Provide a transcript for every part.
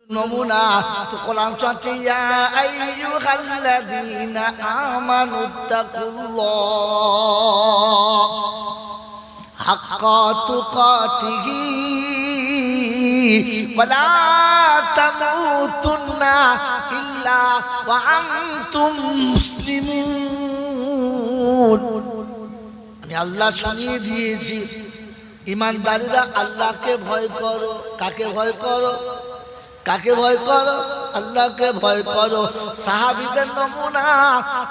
নমুনা তো কোরআন চলছে ইয়া আইয়ুহাল্লাযীনা আমানুত্তাকুল্লাহ হাক্কা তুকাতিহি ওয়া লা তামুতুন্না ইল্লা ওয়া আনতুম মুসলিমুন। আমি আল্লাহ শুনিয়ে দিয়েছি ঈমানদারীরা আল্লাহকে ভয় করো। কাকে ভয় করো? কাকে ভয় করো? আল্লাহকে ভয় করো। সাহাবীদের নমুনা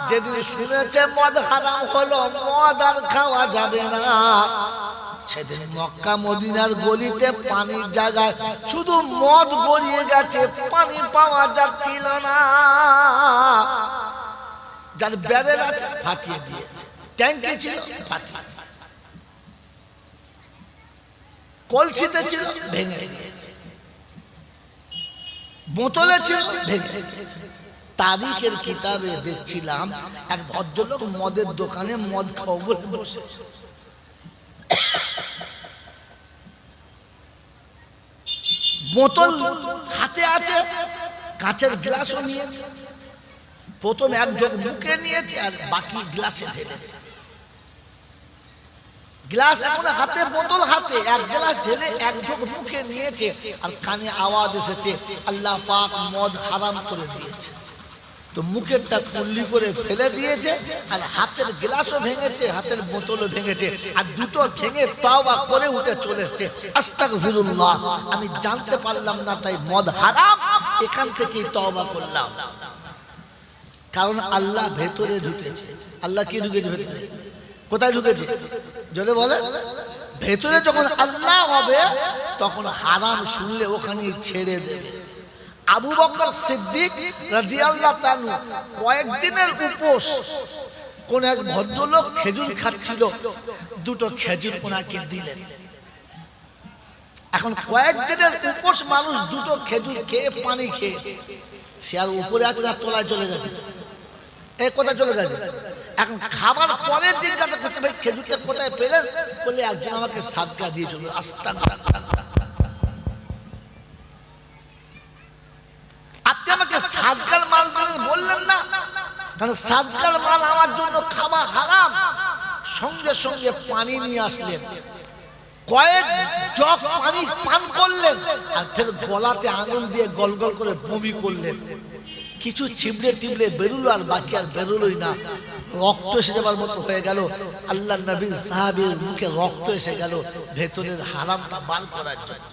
যেদিন শুনেছে মদ হারাম হলো, মদ আর খাওয়া যাবে না, সেদিন মক্কা মদিনার গলিতে পানির জায়গায় শুধু মদ গড়িয়ে গেছে, পানি পাওয়া যাচ্ছিল না। যার ব্যারেল আছে ফাটিয়ে দিয়েছে, ট্যাঙ্কে ছিল ফাটিয়ে দিয়েছে, কলসিতে ছিল ভেঙে দিয়েছে, বোতলে ছিল ভেঙে দিয়েছে। তারিখের কিতাবে দেখছিলাম এক ভদ্রলোক মদের দোকানে মদ খাও বলে বসে, বোতল হাতে আছে, কাঁচের গ্লাসও নিয়েছে। প্রথম এক ঢোক মুখে নিয়েছে আর বাকি গ্লাসে ঢেলেছে। গ্লাস এখন হাতে, বোতল হাতে, এক গ্লাস ঢেলে এক ঢোক মুখে নিয়েছে আর কানে আওয়াজ এসেছে আল্লাহ পাক মদ হারাম করে দিয়েছে। তো মুখেরটা কুল্লি করে ফেলে দিয়েছে আর হাতের গ্লাসও ভেঙেছে, হাতের বোতলও ভেঙেছে, আর দুটো ভেঙে তওবা করে উঠে চলে এসেছে, আস্তাগফিরুল্লাহ, আমি জানতে পারলাম না তাই মদ হারাম, এখান থেকেই তওবা করলাম। কারণ আল্লাহ ভেতরে ঢুকেছে। আল্লাহ কি ঢুকেছে ভেতরে? কোথায় ঢুকেছে? জোরে বলে। ভেতরে যখন আল্লাহ হবে তখন হারাম শুনলে ওখানে ছেড়ে দেবে। আবু বকর সিদ্দিক রাদিয়াল্লাহু তাআলা কয়েকদিনের উপোস, কোন এক ভদ্রলোক খেজুর খাচ্ছিল, দুটো খেজুর ওনাকে দিলেন। এখন কয়েকদিনের উপোস মানুষ দুটো খেজুর খেয়ে পানি খেয়েছে, সে আর উপরে আছে না তলায় চলে গেছে? এই কোথায় চলে গেছে? এখন খাবার পরে জিজ্ঞাসা করছে ভাই খেজুরটা কোথায় পেলেন? বলে একজন আমাকে সাদকা দিয়ে চলল। আস্তাগফিরুল্লাহ, আপনি আমাকে সাদকার মাল দিলেন বললেন না, কারণ সাদকার মাল আমার জন্য খাওয়া হারাম। সঙ্গে সঙ্গে পানি নিয়ে আসলেন, কয়েক জগ পানি পান করলেন আর ফের গলাতে আঙুল দিয়ে গল গল করে বমি করলেন। কিছু ছিবড়ে টিবড়ে বেরুলো আর বাকি আর বেরোলোই না, রক্ত এসে যাবার মতো হয়ে গেল। আল্লাহ নবীর সাহাবীর মুখে রক্ত এসে গেল ভেতরের হারামটা বার করার জন্য।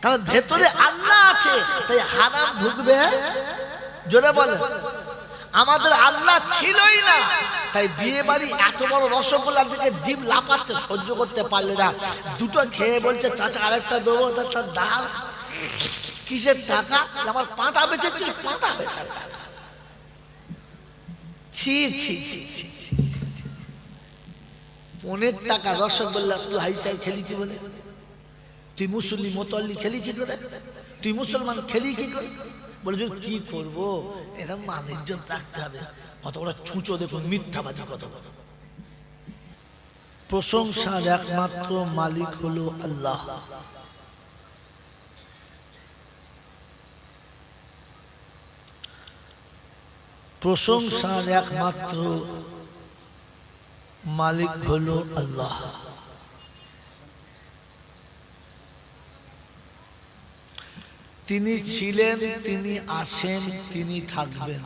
কারণ ভেতরে আল্লাহ আছে তাই হারাম ঢুকবে। জোরে বলে। আমাদের আল্লাহ ছিলই না তাই বিয়ে বাড়ি এত বড় রসগোল্লার দিকে জিভ লাপাচ্ছে, সহ্য করতে পারলে না, দুটো খেয়ে বলছে চাচা আরেকটা দেবো। তার দাম কিসের টাকা? আমার পাঁটা বেচেছি, পাঁটা বেচার টাকা। ছি ছি ছি ছি, 15 টাকা রসগোল্লা তুই হাইসাই খেলি কি বলে? তুই মুসল্লি মোতল্লি খেলি কি করে? তুই মুসলমান খেলি কি করে? বলে কি করবো, এটা মান ইজ্জত রাখতে হবে। কত বড় ছুঁচো দেখুন, মিথ্যাবাদী কত বড়। প্রশংসার একমাত্র মালিক হলো আল্লাহ। প্রশংসার একমাত্র মালিক হলো আল্লাহ। তিনি ছিলেন, তিনি আছেন, তিনি থাকবেন।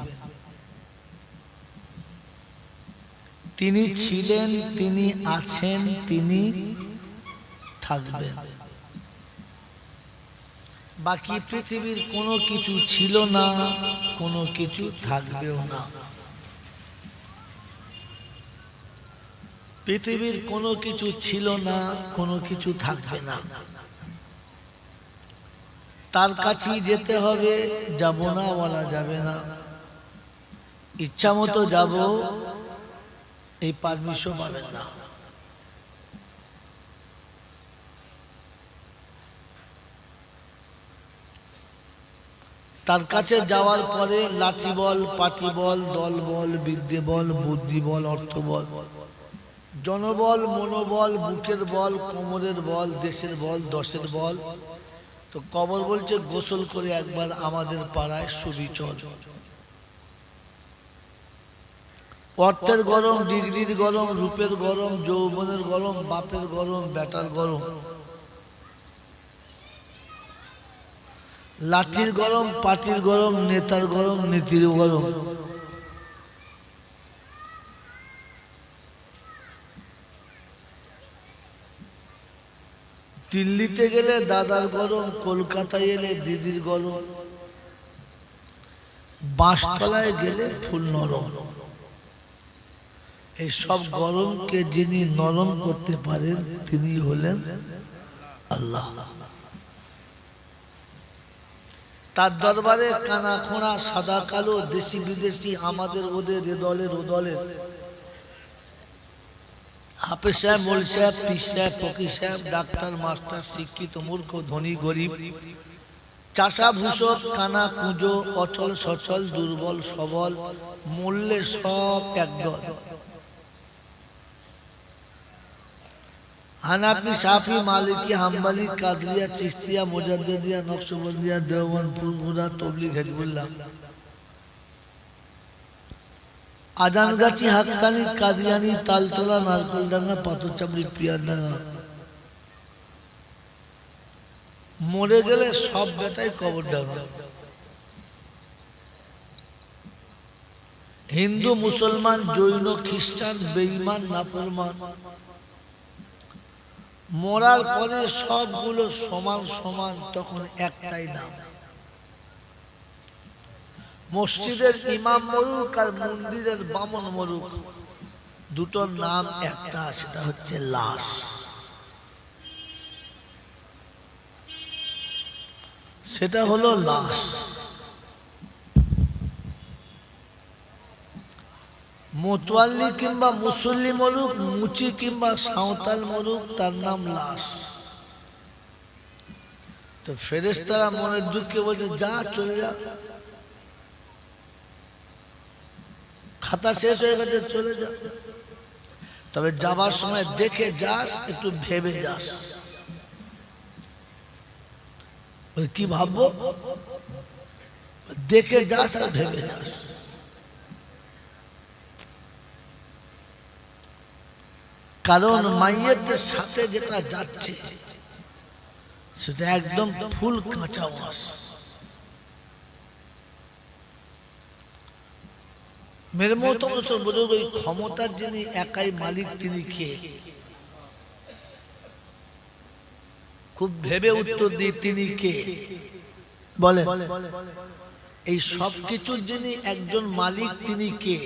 তিনি ছিলেন, তিনি আছেন, তিনি থাকবেন। বাকি পৃথিবীর কোনো কিছু ছিল না, কোনো কিছু থাকবেও না। পৃথিবীর কোনো কিছু ছিল না, কোনো কিছু থাকবে না। তার কাছেই যেতে হবে, যাব না বলা যাবে না। ইচ্ছা মতো যাব এই পারমিশন পাবেন না। তার কাছে যাওয়ার পরে লাঠি বল, পাটি বল, দল বল, বিদ্যে বল, বুদ্ধি বল, অর্থ বল, জনবল, মনোবল, বুকের বল, কোমরের বল, দেশের বল, দশের বল, তো কবর বলছে গোসল করে একবার আমাদের পাড়ায় শুবি চল। অর্থের গরম, ডিগ্রির গরম, রূপের গরম, যৌবনের গরম, বাপের গরম, বেটার গরম, লাঠির গরম, পাটির গরম, নেতার গরম, নীতির গরম। দিল্লিতে গেলে দাদার গরম, কলকাতায় এলে দিদির গরম, বাঁশতলায় গেলে ফুল নরম। এই সব গরমকে যিনি নরম করতে পারেন তিনি হলেন আল্লাহ। তার দরবারে কানা খোঁড়া, সাদা কালো, দেশি বিদেশি, আমাদের ওদের, এ দলের ও দলের, হাফেজ সাহেব, মৌল সাহেব, পীর সাহেব, ফকির সাহেব, ডাক্তার, মাস্টার, শিক্ষিত, মূর্খ, ধনী, গরিব, চাষা, ভূষক, কানা, কুঁজো, অচল, সচল, দুর্বল, সবল, মূল্যে সব একদল। হানাফি, শাফি, মালিকি, হাম্বলি, কাদরিয়া, চিশতিয়া, মুজাদ্দিদিয়া, নকশবন্দিয়া, দেওবন্দ, ফুরফুরা, তবলিগ, হিজবুল্লাহ, আজানগাছি, হাক্কানি, কাদিয়ানি, তালতলা, নারকলডাঙ্গা, পাথরচাপড়ি, পিয়ারডাঙ্গা, মরে গেলে সব বেটাই কবরডাঙ্গা। হিন্দু, মুসলমান, জৈন, খ্রিস্টান, বেঈমান, নাফরমান, মরার পরে সবগুলো সমান সমান, তখন একটাই নাম। মসজিদের ইমাম মরুক আর মন্দিরের বামন মরুক, দুটোর নাম একটা, সেটা হচ্ছে লাশ। সেটা হলো লাশ। মোতওয়াল্লি কিংবা মুসল্লি মরুক, মুচি কিংবা সাঁওতাল মরুক, তার নাম লাশ। তো ফেরেশতারা মনের দুঃখে বলছে যা চলে যা, খাতা শেষ হয়ে গেছে চলে যা, তবে যাবার সময় দেখে যাস, একটু ভেবে যাস। কি ভাববো? দেখে যাস আর ভেবে যাস। কারণ মাইয়েতের সাথে যেটা যাচ্ছে সেটা একদম ফুল কাঁচা মাছ। মেরে মহতম বুজুর্গ, ওই ক্ষমতার যিনি একাই মালিক তিনি কে? খুব ভেবে উত্তর দিই, তিনি কে বলে? এই সব কিছুর যিনি একজন মালিক তিনি কে?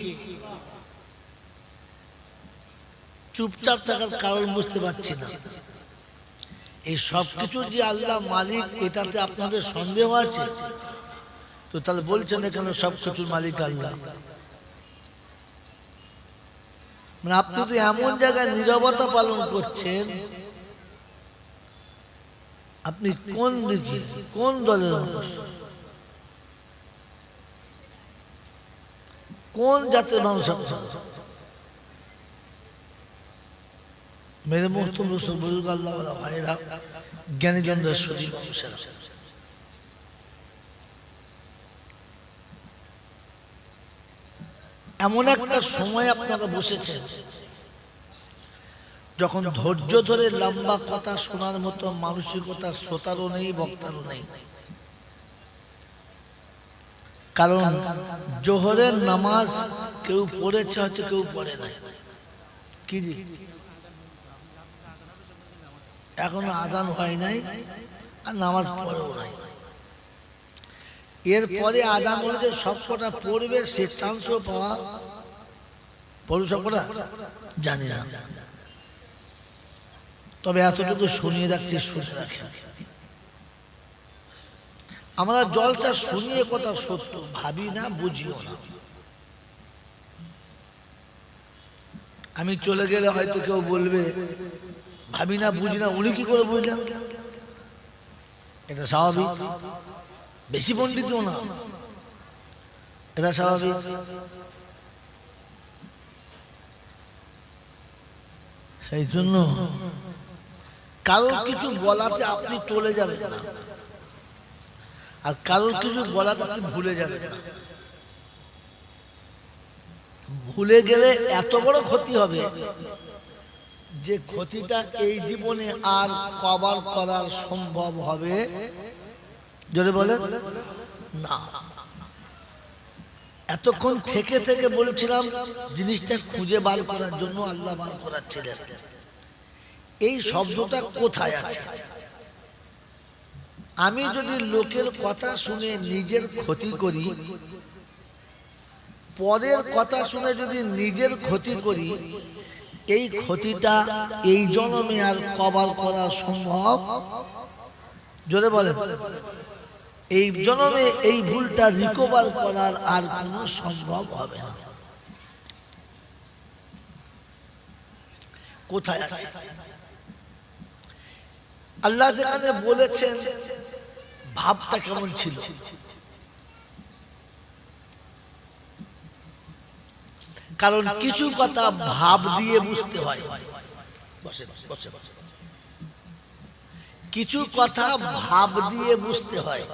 চুপচাপ থাকার কারণ বুঝতে পারছি না। এই সব কিছু যে আল্লাহ মালিক, এটাতে আপনাদের সন্দেহ আছে? তো তাহলে বলছেন এখানে সব কিছুর মালিক আল্লাহ। মানে আপনি তো এমন জায়গায় নীরবতা পালন করছেন, আপনি কোন দিকে, কোন দলের মানুষ, কোন জাতের মানুষ? মেরে মোহতম রসুল বুজুর্গ, আল্লাহ ওয়ালা ভাইরা, জ্ঞানীজনদের সজীব মানুষেরা, এমন একটা সময় আপনারা বসেছেন যখন ধৈর্য ধরে লম্বা কথা শোনার মতো মানসিকতা শ্রোতারও নেই, বক্তারও নেই। কারণ জোহরের নামাজ কেউ পড়েছে, হচ্ছে কেউ পড়ে নাই। কি এখনো আজান হয় নাই আর নামাজ পড়েও নাই। এরপরে আজান হলে যে সবকটা পড়বে সে চান্সও পাওয়া, পড়বে সবকটা জানি না। তবে এতটুকু শুনিয়ে রাখছি, শুনে রাখেন। আমরা জলসা শুনিয়ে কথা সত্য ভাবি না, বুঝিও না। আমি চলে গেলে হয়তো কেউ বলবে ভাবি না, বুঝি না, উনি কি করে বুঝলেন? এটা স্বাভাবিক। বেশি পণ্ডিতও না, এটা স্বাভাবিক। সেই জন্য কারোর কিছু বলাতে আপনি চলে যাবেন না। আর কারোর কিছু বলাতে আপনি ভুলে যাবেন না। ভুলে গেলে এত বড় ক্ষতি হবে যে ক্ষতিটা এই জীবনে আর কভার করার সম্ভব হবে জোরে বলে না। এতক্ষণ থেকে থেকে বলছিলাম জিনিসটা খুঁজে বার করার জন্য আল্লাহ বার করাচ্ছিলেন। এই শব্দটা কোথায় আছে? আমি যদি লোকের কথা শুনে নিজের ক্ষতি করি, পরের কথা শুনে যদি নিজের ক্ষতি করি, এই ক্ষতিটা এই জন্মে আর কভার করা সম্ভব জোরে বলে এই জন্মে এই ভুলটা রিকভার করার আর কোনো সম্ভব হবে না। কোথায় আছে? আল্লাহ যেখানে বলেছেন ভাবটা কেমন ছিল, কারণ কিছু কথা ভাব দিয়ে বুঝতে হয়। কিছু কথা ভাব দিয়ে বুঝতে হয়,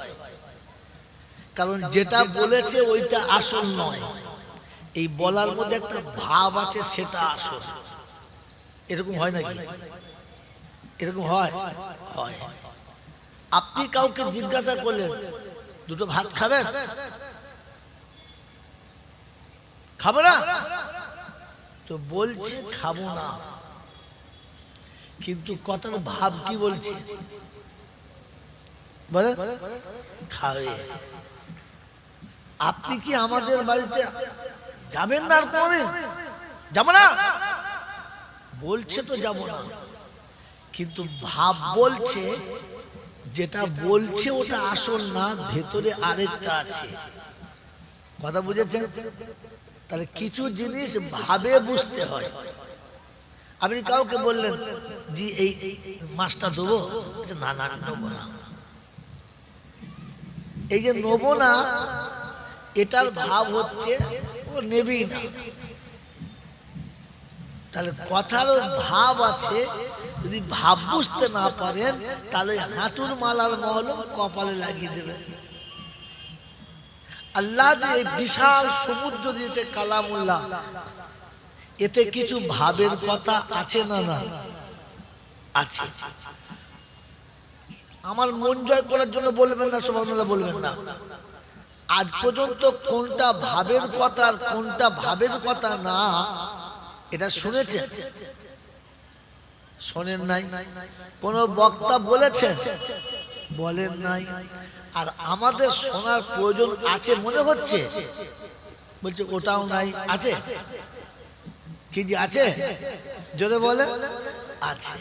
কারণ যেটা বলেছে ওইটা আসল নয়, এই বলার মধ্যে একটা ভাব আছে সেটা আসল। এরকম হয় নাকি? এরকম হয়? হয়। আপনি কাউকে জিজ্ঞাসা করলেন দুটো ভাত খাবেন, খাবো না, তো বলছে খাবো না, কিন্তু কথার ভাব কি বলছে? বলে খাবে। আপনি কি আমাদের বাড়িতে যাবেন না? আর কোনদিন যাবো না বলছে তো যাবো না, কিন্তু ভাব বলছে যেটা বলছে ওটা আসল না, ভেতরে আরেকটা আছে। কথা বুঝেছেন? তাহলে কিছু জিনিস ভাবে বুঝতে হয়। আপনি কাউকে বললেন জি এই মাছটা দেবো, না না নেবো না, এই যে নেবো না এটার ভাব হচ্ছে ও নেবেই না। তাহলে কথারও ভাব আছে। যদি ভাব বুঝতে না পারেন তাহলে হাঁটুর মালার মলম কপালে লাগিয়ে দেবেন। আল্লাহ যে এই বিশাল সমুদ্র দিয়েছে কালামুল্লাহ, এতে কিছু ভাবের কথা আছে না? না আছে। আমার মন জয় করার জন্য বলবেন না, সুবহানাল্লাহ বলবেন না। আজ পর্যন্ত কোনটা ভাবের কথা আর কোনটা ভাবের কথা না এটা শুনেছেন? শোনেন নাই। কোন বক্তা বলেছেন? বলেন নাই। আর আমাদের শোনার প্রয়োজন আছে মনে হচ্ছে, বলছে ওটাও নাই। আছে কি যে আছে? জোরে বলে আছে।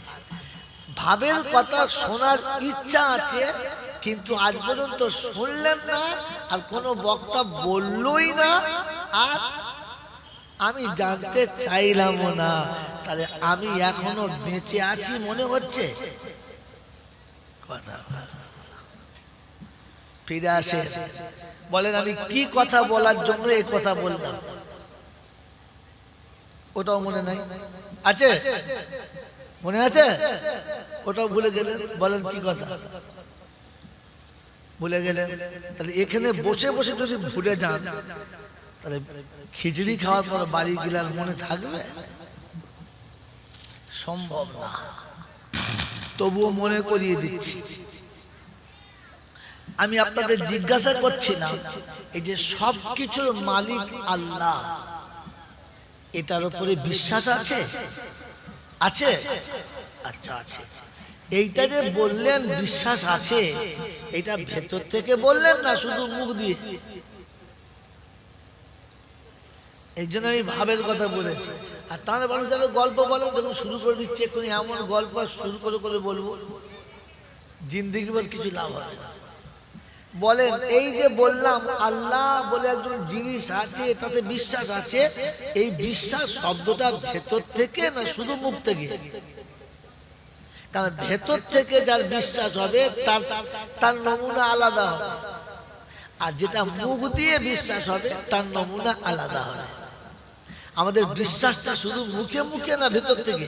ভাবের কথা শোনার ইচ্ছা আছে, কিন্তু আজ পর্যন্ত শুনলেন না, আর কোনো বক্তা বললই না, আর আমি জানতে চাইলাম না। তাহলে আমি এখনো বেঁচে আছি মনে হচ্ছে? কথা ফিরে আসে, বলেন আমি কি কথা বলার জন্য এই কথা বললাম? ওটাও মনে নাই। আছে? মনে আছে? ওটাও ভুলে গেলেন। বলেন কি কথা ভুলে গেলেন? তাহলে এখানে বসে বসে যদি ভুলে যান, তাহলে খিচুড়ি খাওয়ার পর বাড়ি গেলার মনে থাকবে? সম্ভব না। তবুও মনে করিয়ে দিচ্ছি। আমি আপনাদের জিজ্ঞাসা করছিলাম, এই যে সব কিছুর মালিক আল্লাহ, এটার উপরে বিশ্বাস আছে? আছে? আচ্ছা আছে। এইটা যে বললেন বিশ্বাস আছে, এটা ভেতর থেকে বললেন না শুধু মুখ দিয়ে? এই জন্য আমি ভাবের কথা বলেছি। আর তাহলে বলেন চলো গল্প বলেন, যখন শুরু করে দিচ্ছে এক্ষুনি এমন গল্প শুরু করে করে বলবো, জিন্দিগি বল কিছু লাভ হবে না। বলেন এই যে বললাম আল্লাহ বলে একজন জিনিস আছে, তাতে বিশ্বাস আছে, এই বিশ্বাস শব্দটা ভেতর থেকে না শুধু মুখ থেকে? কারণ ভেতর থেকে যার বিশ্বাস হবে তার নমুনা আলাদা হবে, আর যেটা মুখ দিয়ে বিশ্বাস হবে তার নমুনা আলাদা হবে। আমাদের বিশ্বাসটা শুধু মুখে মুখে না ভেতর থেকে?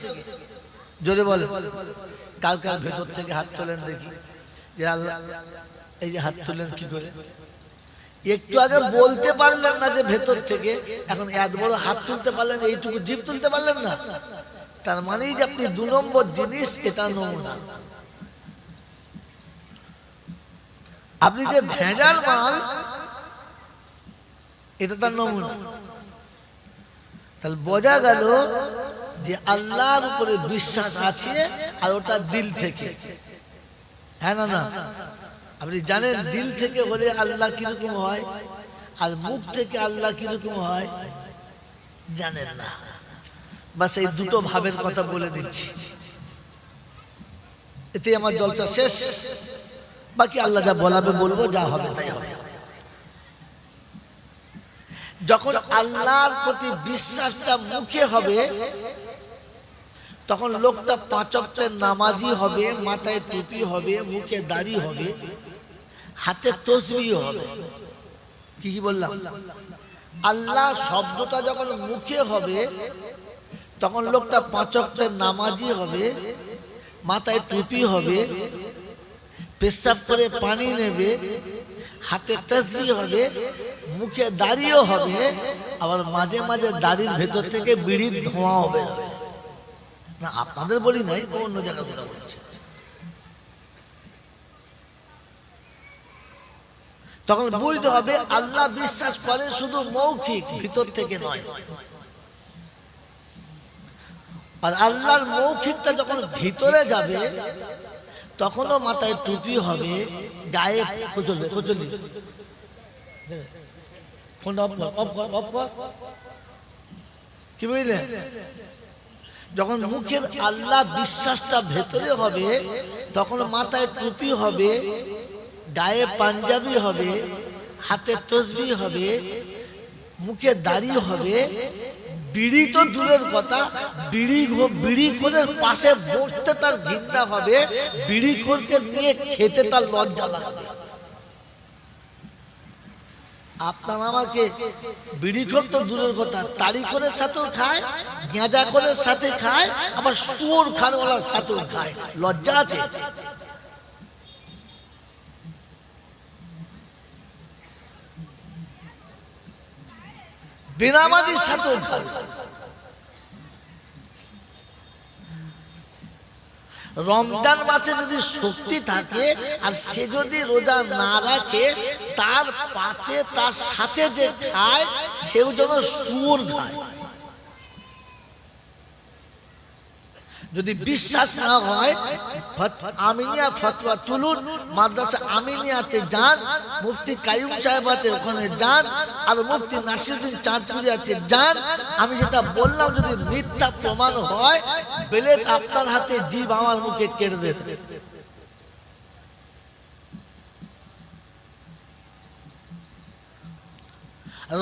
জোরে বলে কার কার ভেতর থেকে হাত তোলেন দেখি। যে আল্লাহ এই যে হাত তুললেন কি করে? একটু আগে বলতে পারলেন না যে ভেতর থেকে, এখন এত বড় হাত তুলতে পারলেন, এইটুকু জিভ তুলতে পারলেন না, তার মানেই যে আপনি 2 নম্বর জিনিস, এটা নমুনা। আপনি যে ভেজাল মাল, এটা তার নমুনা। তাহলে বোঝা গেল যে আল্লাহর উপরে বিশ্বাস আছে, আর ওটা দিল থেকে। হ্যাঁ না না? আপনি জানেন দিল থেকে হলে আল্লাহ কিরকম হয়, আর মুখ থেকে আল্লাহ কিরকম হয় জানেন না। বাস এই দুটো ভাবের কথা বলে দিচ্ছি, এতে আমার জলসা শেষ। বাকি আল্লাহ যা বলাবে বলবো, যা হবে তাই হবে। যখন আল্লাহর প্রতি বিশ্বাসটা মুখে হবে, তখন লোকটা 5 ওয়াক্তের নামাজি হবে, মাথায় টুপি হবে, মুখে দাড়ি হবে, হাতে তসবিহ হবে। কি কি বললাম? আল্লাহ শব্দটা যখন মুখে হবে, তখন লোকটা 5 ওয়াক্তের নামাজি হবে, মাথায় টুপি হবে, পেশাব করে পানি নেবে, হাতে তসবিহ হবে, মুখে দাড়িও হবে, আবার মাঝে মাঝে দাড়ির ভেতর থেকে বিড়ির ধোঁয়া হবে। না আপনাদের বলি নাই, অন্য জায়গায় কথা বলছে। তখন বুঝতে হবে আল্লাহ বিশ্বাস করে শুধু মৌখিক, ভিতর থেকে নয়। আর আল্লাহর মৌখিকটা যখন ভিতরে যাবে, তখনও মাথায় টুপি হবে, গায়ে কচলি। কি বুঝলে? যখন মুখের আল্লাহ বিশ্বাসটা ভেতরে হবে, তখন মাথায় টুপি হবে, গায়ে পাঞ্জাবি হবে, হাতে তসবিহ হবে, মুখে দাড়ি হবে। বিড়ি তো দূরের কথা, বিড়িখোরের পাশে বসতে তার ঘৃণা হবে, বিড়িখোরকে নিয়ে খেতে তার লজ্জা লাগবে। আপনার আমাকে বিড়িখোর তো দূরের কথা, তারিখের সাথেও খায়, গাঁজাখোরের সাথে খায়, আবার সুর খানওয়ালার সাথেও খায়। লজ্জা আছে? বেনামাজির সাথেও খায়। রমজান মাসে যদি শক্তি থাকে আর সে যদি রোজা না রাখে, তার পাতে তার সাথে যে খায় সেও যেন সুর খায়। যদি বিশ্বাস না হয়, আমিনিয়া ফতোয়া তুলুন, মাদ্রাসা আমিনিয়াতে যান, মুফতি কাইয়ুম সাহেব আছে ওখানে যান, আর মুফতি নাসিরউদ্দিন চাঁদপুরি আছে যান। আমি যেটা বললাম যদি মিথ্যা প্রমাণ হয়, বেলেট আপনার হাতে, জিভ আমার মুখে কেড়ে দেবে।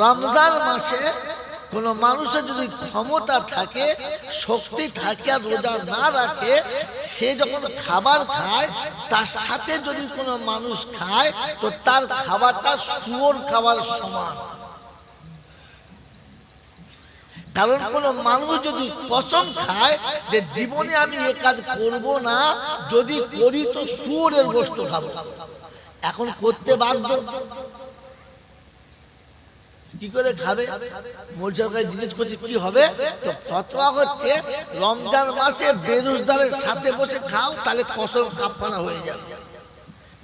রমজান মাসে কোন মানুষের যদি ক্ষমতা থাকে, শক্তি থাকে, আর রোজা না রাখে, সে যখন খাবার খায়, তার সাথে যদি কোনো মানুষ খায়, তো তার খাবারটা শুয়োর খাবার সমান। কারণ কোন মানুষ যদি কসম খায় যে জীবনে আমি এ কাজ করব না, যদি করি তো শুয়োরের গোশত খাবো, এখন করতে বাধ্য। কি করে খাবে? মোলসারকে জিজ্ঞেস করছে কি হবে, তো ফতোয়া হচ্ছে রমজান মাসে বেরোজদারের সাথে বসে খাও, তাহলে কসম কাফারা হয়ে যাবে।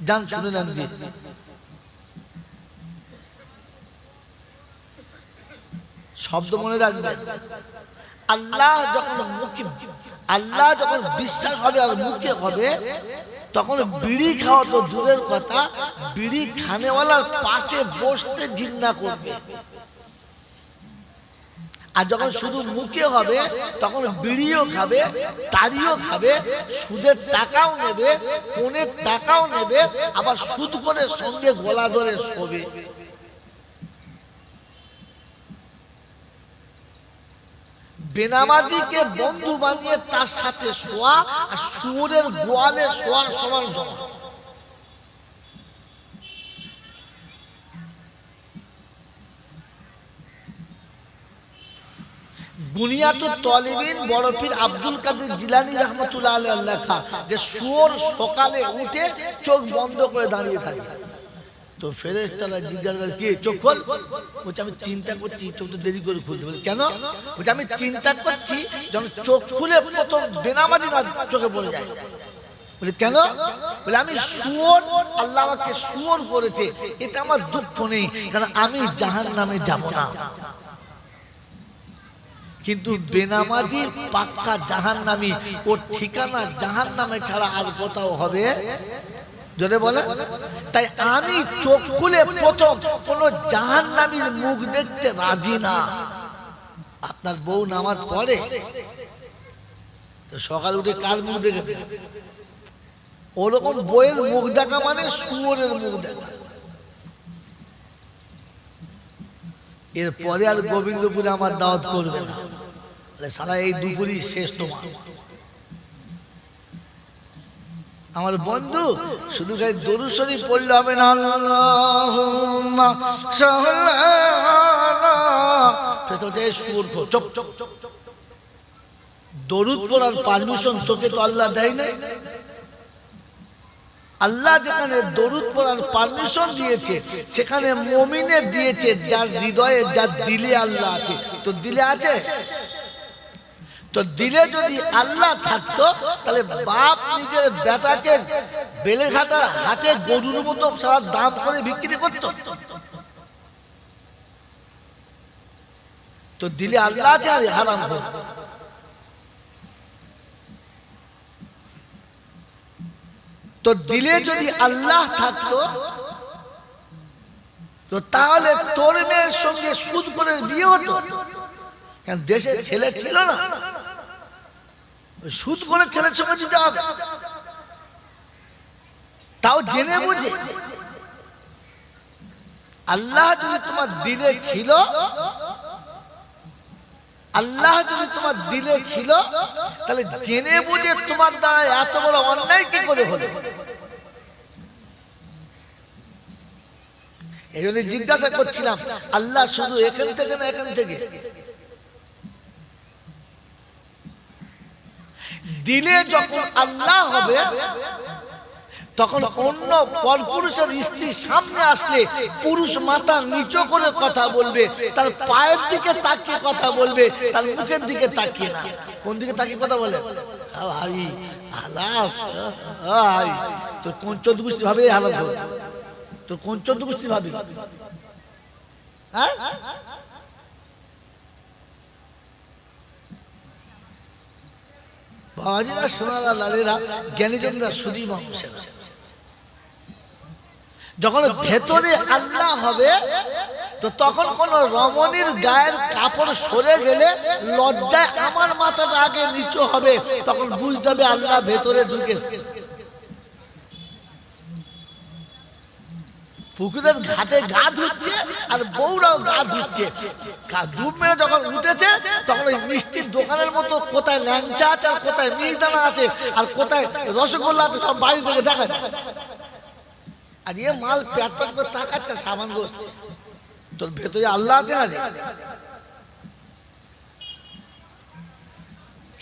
জান শুনে নেন দিয়ে শব্দ মনে রাখবেন। আল্লাহ যখন বিশ্বাস হবে আর মুখে হবে, তখন বিড়ি খাওয়া তো দূরের কথা, বিড়ি খানেওয়ালার পাশে বসতে ঘৃণা করবে। আর যখন শুধু মুখে হবে, তখন বিড়িও খাবে, তাড়িও খাবে, সুদের টাকাও নেবে, পণের টাকাও নেবে, আবার সুদ করে সঙ্গে গলা ধরে শোবে। বেনামাজিকে বন্ধু বানিয়ে তার সাথে শোয়া আর শুয়োরের গোয়ালে শোয়ার সমান সমান। বুনিয়াতুত তালিবিন বড় পীর আব্দুল কাদের জিলানী রাহমাতুল্লাহ আলাইহি লেখা যে শুয়োর সকালে উঠে চোখ বন্ধ করে দাঁড়িয়ে থাকে। তো ফেরেশতারা জিজ্ঞাসা করে কি চোখ খোল, বলছে আমি চিন্তা করছি, চোখ তো দেরি করে খুলতে বলে। কেন? বলছে আমি চিন্তা করছি যখন চোখ খুলে প্রথম বেনামাজি না চোখে পড়ে যায়। বলে কেন? বলে আমি শুয়োর, আল্লাহ আমাকে শুয়োর করেছে, এটা আমার দুঃখ নেই, কারণ আমি জাহান্নামে যাব না। কিন্তু বেনামাজি পাক্কা জাহান্নামী, ওর ঠিকানা জাহান্নামে ছাড়া আর কোথাও হবে যদি বলে। তাই আমি চোখ খুলে প্রথম কোন জাহান্নামীর মুখ দেখতে রাজি না। আপনার বউ নামাজ পড়ে তো সকাল উঠে কার মুখ দেখেছে? ওরকম বইয়ের মুখ দেখা মানে শুয়োরের মুখ দেখা। এরপরে আর গোবিন্দপুরে আমার দাওয়াত করবে না, সারা এই দুপুরই শেষ তোমার। আমার বন্ধু শুধু খালি দরুদ শরীফ পড়লে হবে না, আল্লাহুম্মা দরুদ পড়ার পারমিশন তোকে তো আল্লাহ দেয় না। আল্লাহ যেখানে দরুদ পড়ার পারমিশন দিয়েছে সেখানে মুমিনে দিয়েছে, যার হৃদয়ে যার দিলে আল্লাহ আছে। তো দিলে আছে, তো দিলে যদি আল্লাহ থাকতো তাহলে বাপ নিজের বেটাকে বেলেঘাটা হাটে গরুর মতো সারা দাম করে বিক্রি করতো। তো দিলে আল্লাহ আছে আর হারাম করতো। তো দিলে যদি আল্লাহ থাকতো তো তাহলে তোর মেয়ের সঙ্গে সুদ করে বিয়ে হতো। দেশের ছেলে ছিল না, সুদ করে ছেলের সঙ্গে দিতে হবে, তাও জেনে বুঝে। আল্লাহ যদি তোমার দিলে ছিল, আল্লাহ যদি তোমার দিলে ছিল, তাহলে জেনে বুঝে তোমার দ্বারা এত বড় অন্যায় কি করে হলো? এই জন্য জিজ্ঞাসা করছিলাম, আল্লাহ শুধু এখান থেকে না এখান থেকে? দিলে যখন আল্লাহ হবে তখন অন্য পরপুরুষের স্ত্রী সামনে আসলে পুরুষ মাথা নিচু করে কথা বলবে, তার পায়ের দিকে তাকিয়ে কথা বলবে, তার মুখের দিকে তাকিয়ে না। কোন দিকে তাকিয়ে কথা বলে? তোর কোন 14 গোষ্ঠী ভাবে হালাল হবে? তোর কোন 14 গোষ্ঠী ভাবি? হ্যাঁ, বাবাজিরা, সোনারা, লালেরা, জ্ঞানীজনরা, সুদী মানুষেরা, যখন ভেতরে আল্লাহ হবে তো তখন কোন রমণীর গায়ের কাপড় সরে গেলে লজ্জায় আমার মাথাটা আগে নিচু হবে, তখন বুঝতে হবে আল্লাহ ভেতরে ঢুকেছে। পুকুরের ঘাটে গা ধুচ্ছে আর বউরাও গা ধুচ্ছে, ডুব মেরে যখন উঠেছে তখন ওই মিষ্টির দোকানের মতো কোথায় ল্যাংচা আছে আর কোথায় মিহিদানা আছে আর কোথায় রসগোল্লা আছে সব বাড়ি থেকে দেখা যায়। আর এ মাল প্যাট প্যাট করে তাকাচ্ছে, সাবান বসছে। তোর ভেতরে আল্লাহ আছে না?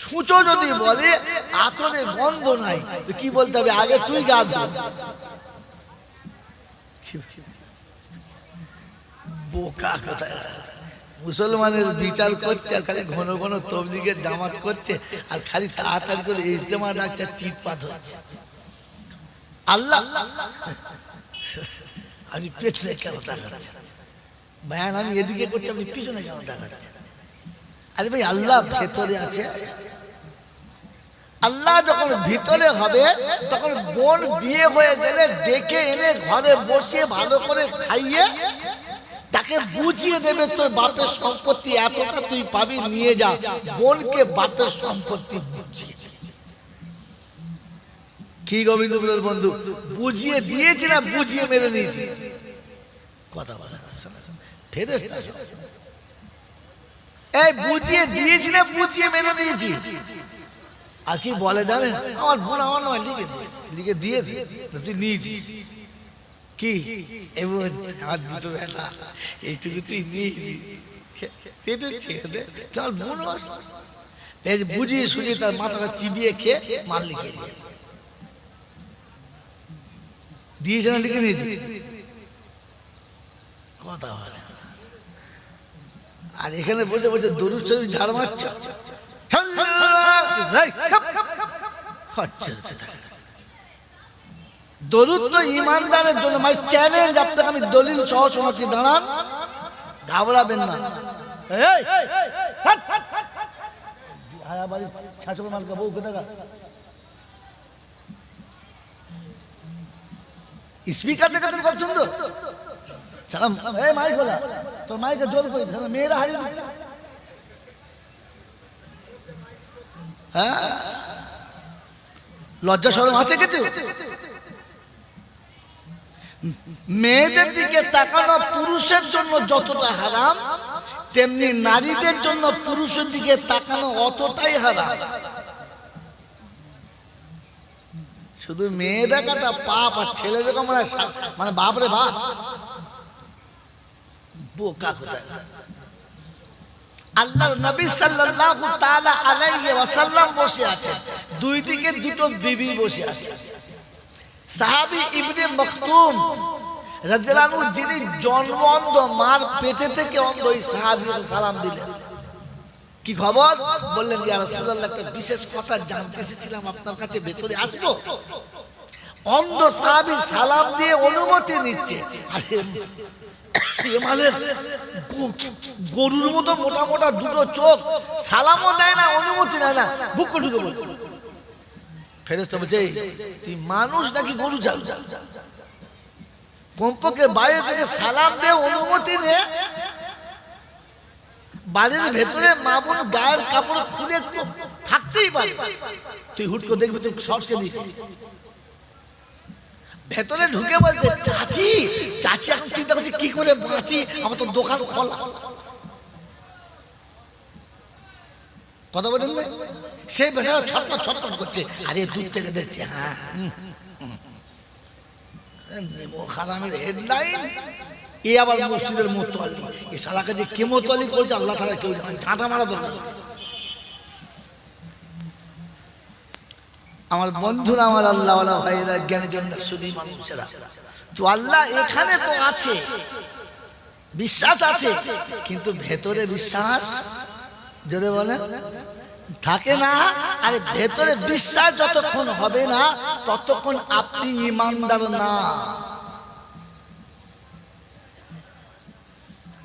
ছুঁচো যদি বলে আতরে গন্ধ নাই তো কি বলতে হবে? আগে তুই গা ধু। বোকা কোথায়! মুসলমানের বিচার করছে আর খালি ঘন ঘন তবলিগের জামাত করছে আর খালি তাড়াতাড়ি করে ইজতেমা ডাকছে, চিৎপাত হচ্ছে। আল্লাহ আপনি পেছনে কেন তাকাচ্ছেন? বয়ান আমি এদিকে করছি, আপনি পিছনে কেন তাকাচ্ছেন? আরে ভাই, আল্লাহ ভেতরে আছে। আল্লাহ যখন ভিতরে হবে তখন বোন বিয়ে হয়ে গেলে ডেকে এনে ঘরে বসিয়ে ভালো করে খাইয়ে তাকে বুঝিয়ে দেবে, তোর বাপের সম্পত্তি এতটা তুই পাবি, নিয়ে যা। বোনকে বাপের সম্পত্তি বুঝিয়ে কি গোবিন্দপুরের বন্ধু বুঝিয়ে দিয়েছি না বুঝিয়ে মেরে নিয়েছি? কথা বলে না ফেরেশতা, এই বুঝিয়ে দিয়েছি না বুঝিয়ে মেরে নিয়েছি? আর কি বলে জানেন? আমার বোন আমার নয়, লিখে দিয়েছে, তুই নিয়েছিস কি? আমার দুটো বেলা এইটুকু তুই নিয়ে চল বোন বুঝিয়ে সুঝিয়ে তার মাথাটা চিবিয়ে খেয়ে মাল লিখে দিয়েছে। দিয়েছে না লিখে নিয়েছি? কথা বলে। আর এখানে বসে বসে দরুদ শরীফ ঝাড় মারছ। দরুদ তো ইমানদারের জন্য, মানে চ্যালেঞ্জ আপনাকে আমি দলিল সহ শোনাচ্ছি, দাঁড়ান, ঘাবড়াবেন না। স্পিকার দেখে তোর কথা শুনতো সালাম, এই মাইক বলা, তোর মাইকে জোর করি, মেয়েরা হারিয়ে দিচ্ছে। হ্যাঁ, লজ্জা শরম আছে কিছু? মেয়েদের দিকে তাকানো পুরুষের জন্য যতটা হারাম, তেমনি নারীদের জন্য পুরুষের দিকে তাকানো অতটাই হারাম। শুধু মেয়ে দেখাটা পাপ, আর ছেলে দেখা মানে বাপরে বাপ, বোকা কোথায়। আল্লাহর নবী সাল্লাল্লাহু তাআলা আলাইহি ওয়াসাল্লাম বসে আছেন, দুই দিকে দুটো বিবি বসে আছে। সাহাবী ইবনে মাকতুম রাদিয়াল্লাহু আনহু, যিনি জন্ম অন্ধ, মার পেটে থেকে অন্ধ, ওই সাহাবী সালাম দিলেন। কি খবর? বললেন, ইয়া রাসূলুল্লাহ, একটা বিশেষ কথা জানতে এসেছিলাম আপনার কাছে, ভেতরে আসবো? অন্ধ সাহাবী সালাম দিয়ে অনুমতি নিচ্ছে। আরে গরুর মতো মোটা মোটা দুটো চোখ, সালামও দেয় না, অনুমতি নেয় না, বুক ঢুকে বলছে। ফেরেশতা বলছে, তুই মানুষ নাকি গরু? যাও, কমপক্ষে বাইরে থেকে সালাম দিয়ে অনুমতি নে। বাড়ির ভেতরে মা বোন গায়ের কাপড় খুলে থাকতেই পারে, তুই হুট করে দেখবি তুই সসকে দিচ্ছি। ভেতরে ঢুকে বলছে, চাচি চাচি, এখন চিন্তা করছি কি করে বাঁচি, আমার তো দোকান খোলা। কথা বলেন, সেই বেচারা ছটপট ছটপট করছে। আরে দূর থেকে দেখছে, হ্যাঁ হারামের হেডলাইন, এ আবার মসজিদের মোতোয়ালি, এ সালাকে যে কে মোতোয়ালি করছে আল্লাহ তাআলা কেউ জানেন, ঝাঁটা মারা দরকার। আমার বন্ধুরা, আমার আল্লাহওয়ালা ভাইয়েরা, জ্ঞানীজন শুধু মানুষেরা, তো আল্লাহ এখানে তো আছে, বিশ্বাস আছে, কিন্তু ভেতরে বিশ্বাস যদি বলে থাকে না। আরে ভেতরে বিশ্বাস যতক্ষণ হবে না, ততক্ষণ আপনি ঈমানদার না।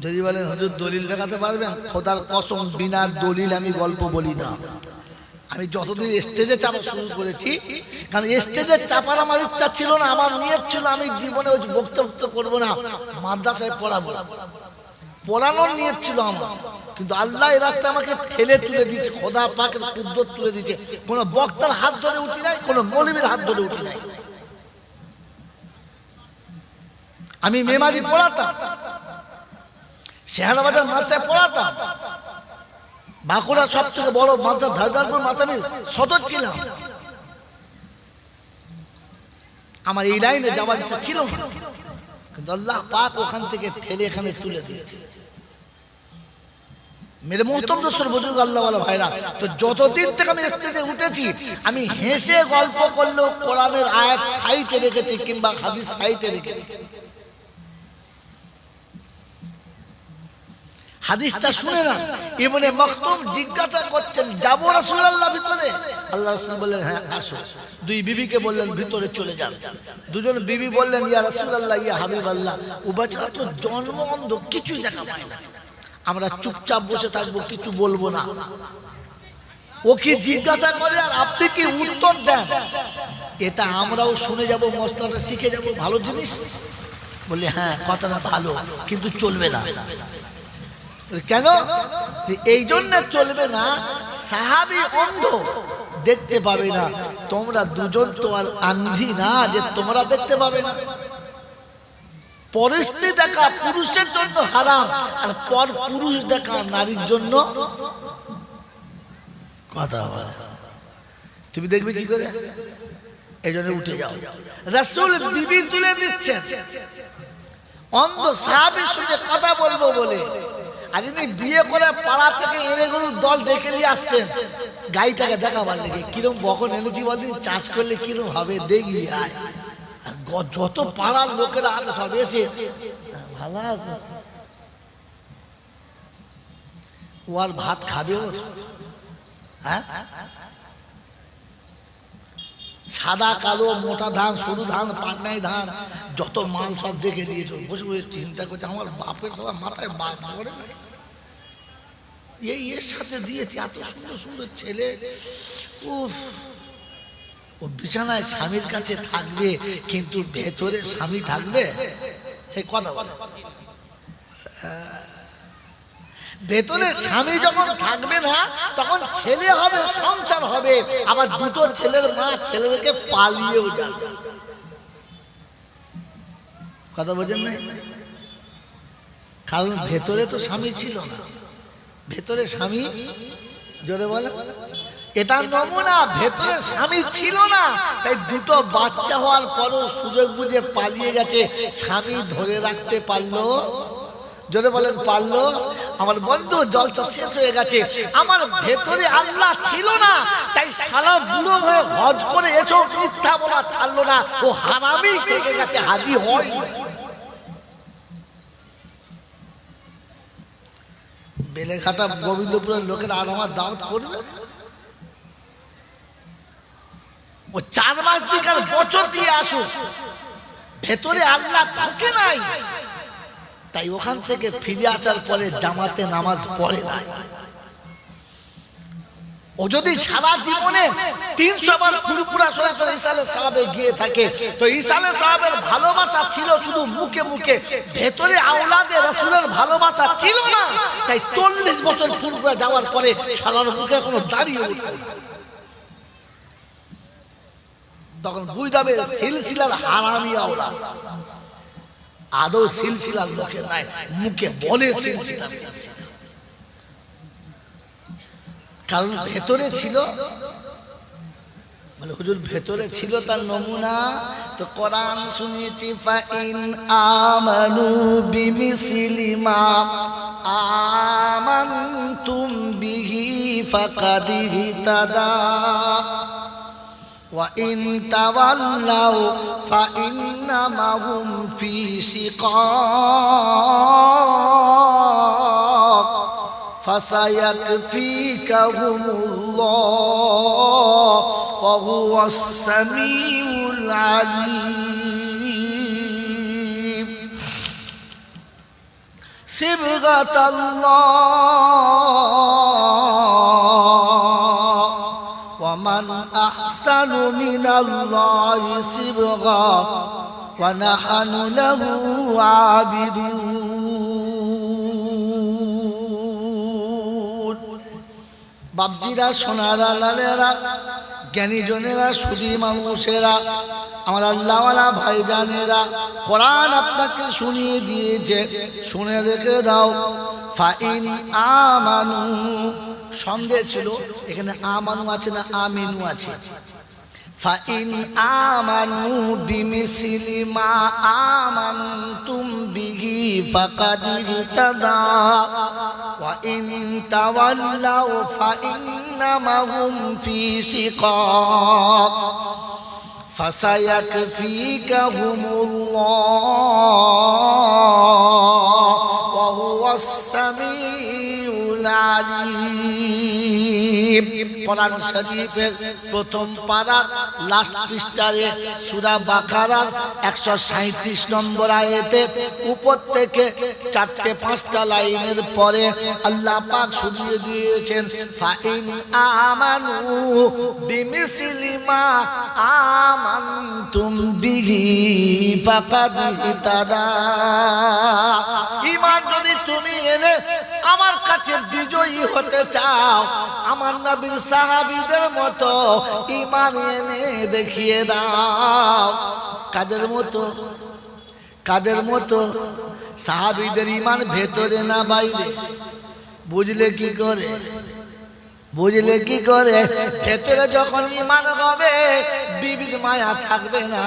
যদি বলেন হুজুর দলিল দেখাতে পারবেন, খোদার কসম বিনা দলিল আমি গল্প বলি না। আমি যতদিন স্টেজে চাপা শুরু করেছি, কারণ স্টেজে চাপার আমার ইচ্ছা ছিল না, আমার নিয়ত ছিল আমি জীবনে ওই বক্তব্য করবো না, মাদ্রাসায় পড়াবো, পড়ানোর নিয়ত ছিল আমার। কিন্তু আল্লাহ এই রাস্তায় আমাকে ঠেলে তুলে দিয়েছে, খোদা পাকের কুদরত তুলে দিয়েছে। কোনো বক্তার হাত ধরে উঠি নাই, কোনো মৌলবীর হাত ধরে উঠি নাই। আমি মেমারি পড়াতাম, শেহানাবাদের মাদ্রাসায় পড়াতাম, বাঁকুড়া সব থেকে বড় মাদ্রাসা ধারদারপুর মাদ্রাসা আমি সদর ছিলাম। আমার এই লাইনে যাওয়ার ইচ্ছা ছিল না, কিন্তু আল্লাহ পাক ওখান থেকে ঠেলে এখানে তুলে দিয়েছে। মেরে মোহতরম দোস্তর বুজুর্গ আল্লাহওয়ালা ভাইরা, তো যতদিন থেকে আমি স্টেজে উঠেছি, আমি হেসে গল্প করলেও কোরআনের আয়াত সাইটে রেখেছি, কিংবা হাদিস সাইটে রেখেছি। হাদিসটা শুনে না, ইবনে মাকতুম জিজ্ঞাসা করছেন, যাবো রাসূলুল্লাহ ভিতরে? আল্লাহ রাসূল বললেন, হ্যাঁ আসো। দুই বিবিকে বললেন ভিতরে চলে যান। দুজন বিবি বললেন, ইয়া রাসূলুল্লাহ, ইয়া হাবিবাল্লাহ, ও বাচ্চারা তো জন্ম অন্ধ, কিছুই দেখা পায় না, আমরা চুপচাপ বসে থাকবো, কিছু বলবো না। ও কি জিজ্ঞাসা করে আর আপনি কি উত্তর দেন, এটা আমরাও শুনে যাব, মশলাটা শিখে যাব, ভালো জিনিস। বললে হ্যাঁ কথাটা ভালো, কিন্তু চলবে না। কেন? এই জন্য চলবে না, সাহাবী অন্ধ, দেখতে পাবে না। তোমরা দুজন তো আর আন্ধি না যে তোমরা দেখতে পাবে না। পরিস্থিতি দেখা পুরুষের জন্য হারাম, আর পর পুরুষ দেখা নারীর জন্য কথা বলে। তুমি দেখবে কি করে, এই জন্য উঠে যাও। রাসূল বিবি তুলে দিচ্ছেন, অন্ধ সাহাবীর সঙ্গে কথা বলবো বলে। আর ইনি বিয়ে করে পাড়া থেকে এনে গরুর দল ডেকে নিয়ে আসছেন গাইটাকে দেখাবার লেগে, কিরম বকন এনেছি বলদিন, চাষ করলে কিরম হবে দেখবি। আয় যত পাড়ার লোকেরা আছে সব এসে ভালো আছে, ও আর ভাত খাবে ওর? হ্যাঁ, সাদা কালো মোটা ধান, সরু ধান, পাটনাই ধান, যত মাল সব দেখে দিয়েছ। বসে বসে চিন্তা করছে আমার বাপের সবার মাথায় বাজ পড়ে না, এই এর সাথে দিয়েছি এত সুন্দর সুন্দর ছেলে। উফ, ও বিছানায় স্বামীর কাছে থাকবে কিন্তু ভেতরে স্বামী থাকবে? এই কথা বলে, ভেতরে স্বামী যখন থাকবে না তখন ছেলে হবে, সংসার হবে, আবার দুটো ছেলের মা ছেলেদেরকে পালিয়েও যাবে। কথা বোঝেন না? কারণ ভেতরে তো স্বামী ছিল না, ভেতরে স্বামী, জোরে বলে, এটা নমুনা, ভেতরে স্বামী ছিল না, তাই দুটো বাচ্চা হওয়ার পরও সুযোগ বুঝে পালিয়ে গেছে। স্বামী ধরে রাখতে পারলো? জোরে বলেন পারলো? আমার বন্ধু জলসা শেষ হয়ে গেছে, আমার ভেতরে আল্লাহ ছিল না, তাই সারা বুড়ো হয়ে হজ করে এসো মিথ্যা বলা ছাড়লো না, ও হারামি থেকে গেছে, হাজি হয়। বেলেঘাটা গোবিন্দপুরের লোকের আর আমার দাওয়াত করবে? ও 4 মাস দিকার বছর দিয়ে আসুক, ভেতরে আল্লাহ থাকে নাই, তাই ওখান থেকে ফিরে আসার পরে জামাতে নামাজ পড়ে নাই। ও যদি সারা জীবনে 300 বার ফুরফুরা সরাসরি ইসালে সাহাবে গিয়ে থাকে, তো ইসালে সাহাবের ভালোবাসা ছিল শুধু মুখে মুখে, ভেতরে আওলাদে রাসূলের ভালোবাসা ছিল না, তাই 40 বছর ফুরফুরা যাওয়ার পরে শালার মুখে কোনো দাঁড়িয়ে উঠল না। তখন বুঝাবে সিলসিলার হারামি আওলাদ, আদৌ সিলসিলার লোকের নাই, মুখে বলে সিলসিলা। কারণ ভেতরে ছিল, বলে হুজুর ভেতরে ছিল তার নমুনা। তো কোরআন শুনেছি, ফাইন আমানু বিমিসলি মা আমানতুম বিহি ফাকাদ ইহতাদা ওয়া ইন তাওয়াল্লাউ ফাইন্নামা হুম ফি শিকাক ফাসায়াকফিকাহুমুল্লাহ ওয়া হুয়াস সামিউল আলিম। সিবগাতাল্লাহ ওয়া মান আহসানু মিনাল্লাহি সিবগা ওয়া নাহনু লাহু আবিদুন। বাপজিরা, সোনারা, লালেরা, জ্ঞানীজনেরা, সুধী মানুষেরা, আমার আল্লাহওয়ালা ভাইজানেরা, কোরআন আপনাকে শুনিয়ে দিয়েছে, শুনে রেখে দাও। ফাইন আমানু, সন্দেহ ছিল এখানে আমানু আছে না আমিনু আছে। ফাইন আমানু বিমিসলি মা আমানতুম বিহি ফাকাদ ইহতাদা ওয়া ইন তাওয়াল্লাউ ফাইন্নামা হুম ফি শিকাক ফাসায়াকফিকাহুমুল্লাহ ওয়া হুয়াস সামিউল আলিম। কোরআন শরীফের প্রথম পারা লাস্ট পৃষ্ঠায় সূরা বাকারার 137 নম্বর আয়াতে উপর থেকে 4-5টা লাইনের পরে আল্লাহ পাক শুনিয়ে দিয়েছেন, ফাইন আমানু বিমিসলি মা আমানতুম বিহি ফাকাদ ইহতাদা। ঈমান যদি তুমি এনে আমার কাছে বিজয়ী হতে চাও, আমার নবীর সাহাবীদের মতো ঈমান এনে দেখিয়ে দাও। কাদের মতো? কাদের মতো? সাহাবীদের ঈমান ভেতরে না বাইরে? বুঝলে কি করে? বুঝলে কি করে? ভেতরে যখন ঈমান হবে বিবিধ মায়া থাকবে না,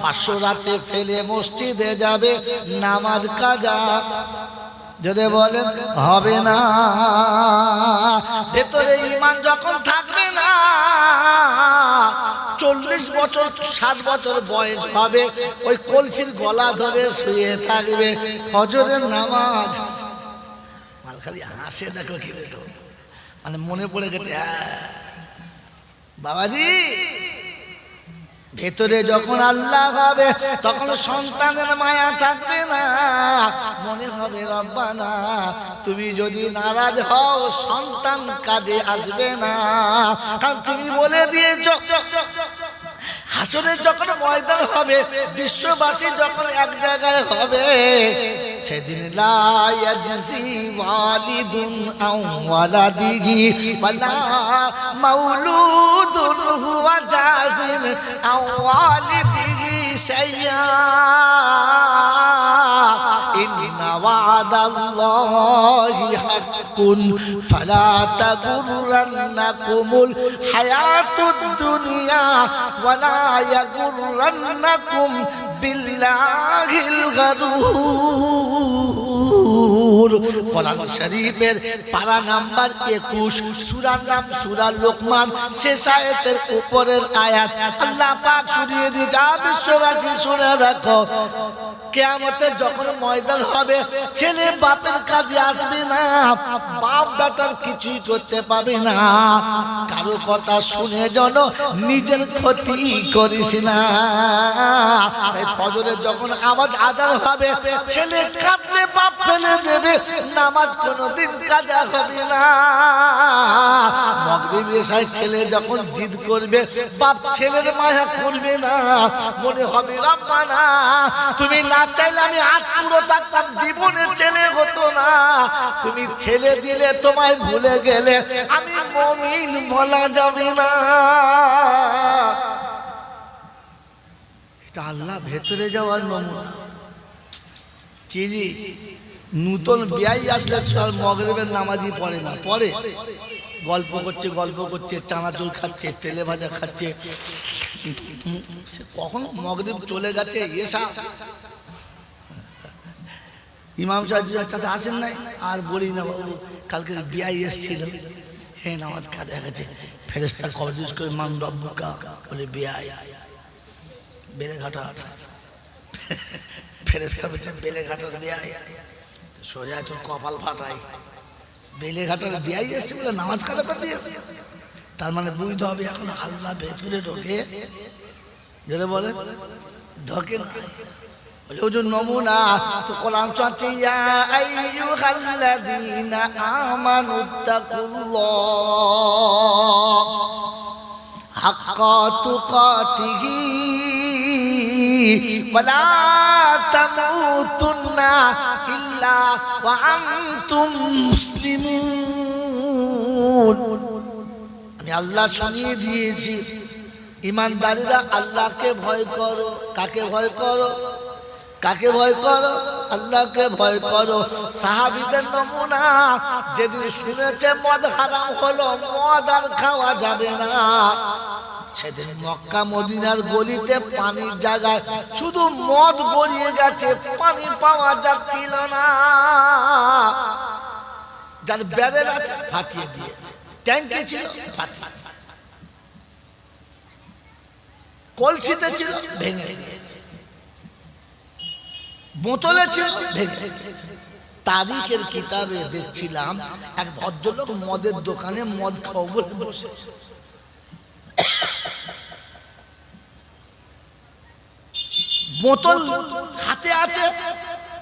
500 রাতে ফেলে মসজিদে যাবে, নামাজ কাজা যদি বলেন হবে না। ভেতরে ঈমান যখন থাকবে না, 40 বছর 7 বছর বয়স হবে ওই কলসির গলা ধরে শুয়ে থাকবে ফজরের নামাজ। মাল খালি হাসে, দেখো কি দেখো, মানে মনে পড়ে গেছে বাবাজি। ভেতরে যখন আল্লাহ হবে তখন সন্তানের মায়া থাকবে না, মনে হবে রব্বানা তুমি যদি নারাজ হও সন্তান কাজে আসবে না, কারণ তুমি বলে দিয়েছ হাসরে যখন ময়দান হবে বিশ্ববাসী যখন এক জায়গায় হবে সেদিন লা ইয়াজজি ওয়ালিদুন আও ওয়ালাদিহি ওয়ালা মাউলুদুন হুয়া জাযিন আও ওয়ালিদিহি শাইয়া ইন্না ওয়াদাল্লাহি হাক্কুন ফালা তাগুররান্নাকুমুল হায়াতুদ দুনিয়া ওয়ালা ইয়াগুররান্নাকুম বিল্লাহিল গারুর। কোরআন শরীফের পারা নাম্বার 21, সূরার নাম সূরা লোকমান, শেষ আয়াতের উপরের আয়াত আল্লাহ পাক শুনিয়ে দিয়েছে। বিশ্ববাসী শুনে রাখো, কিয়ামতে যখন ময়দান হবে ছেলে বাপের কাজে আসবে না, বাপ বেটার কিছুই করতে পাবে না। কারো কথা শুনে যেন নিজের ক্ষতি করিস না। তাই ফজরে যখন আওয়াজ আজান হবে ছেলে কাঁদলে বাপ ফেলে দেবে, নামাজ কোনোদিন কাজা হবে না। মাগরিব এশায় ছেলে যখন জিদ করবে বাপ ছেলের মায়া করবে না, মনে হবে রব্বানা তুমি না চাইলে আমি আজ পুরো থাকতাম, জীবনে ছেলে হতো না, তুমি ছেলে দিলে তোমায় ভুলে গেলে আমি মুমিন বলা যাবে না। এটা আল্লাহ ভেতরে যাওয়ার নমুনা। কি জি নূতন বিয়াই আসলে মাগরিবের নামাজই পড়ে না, পড়ে গল্প করছে চানাচুর খাচ্ছে, তেলে ভাজা খাচ্ছে, কখন মাগরিব চলে গেছে এসা ইমাম সাহেব চাচা আসেন নাই আর বলি না বাবু কালকে বিয়াই এসেছিল, হ্যাঁ নামাজ কাজা গেছে, ফেরেশতা কবজ করে মান রব্বুকা বলে বিয়াই বেলেঘাটা, ফেরেশতা বলছে বেলেঘাটার বিয়াই, সোজা তোর কপাল ফাটাই, বেলেঘাটার বিয়াই এসছে বলে নামাজ কাজা করে দিয়েছে। তার মানে বুঝতে হবে এখন আল্লাহ ভেতরে ঢোকে, যেটা বলে ঢোকে না, ওজন নমুনা। তো কোরআন চাচ্ছে ইয়া আইয়ুহাল্লাযীনা আমানুত্তাকুল্লাহ হাক্কা তুকাতিহি ওয়ালা তামুতুন্না ইল্লা ওয়া আনতুম মুসলিমুন। আমি আল্লাহ শুনিয়ে দিয়েছি ঈমানদারীরা আল্লাহকে ভয় করো। কাকে ভয় করো? কাকে ভয় করো? আল্লাহকে ভয় করো। সাহাবীদের নমুনা, যেদিন শুনেছে মদ হারাম হলো, মদ আর খাওয়া যাবে না, সেদিন মক্কা মদিনার গলিতে পানির জায়গায় শুধু মদ গড়িয়ে গেছে, পানি পাওয়া যাচ্ছিল না। যার ব্যারেল আছে ফাটিয়ে দিয়েছে, ট্যাঙ্কে ছিল ফাটিয়ে, কলসিতে ছিল ভেঙে দিয়েছে, বোতলে ছিল ভেঙে দিয়েছে। তারিখের কিতাবে দেখছিলাম এক ভদ্রলোক মদের দোকানে মদ খাও বলে বসে, বোতল হাতে আছে,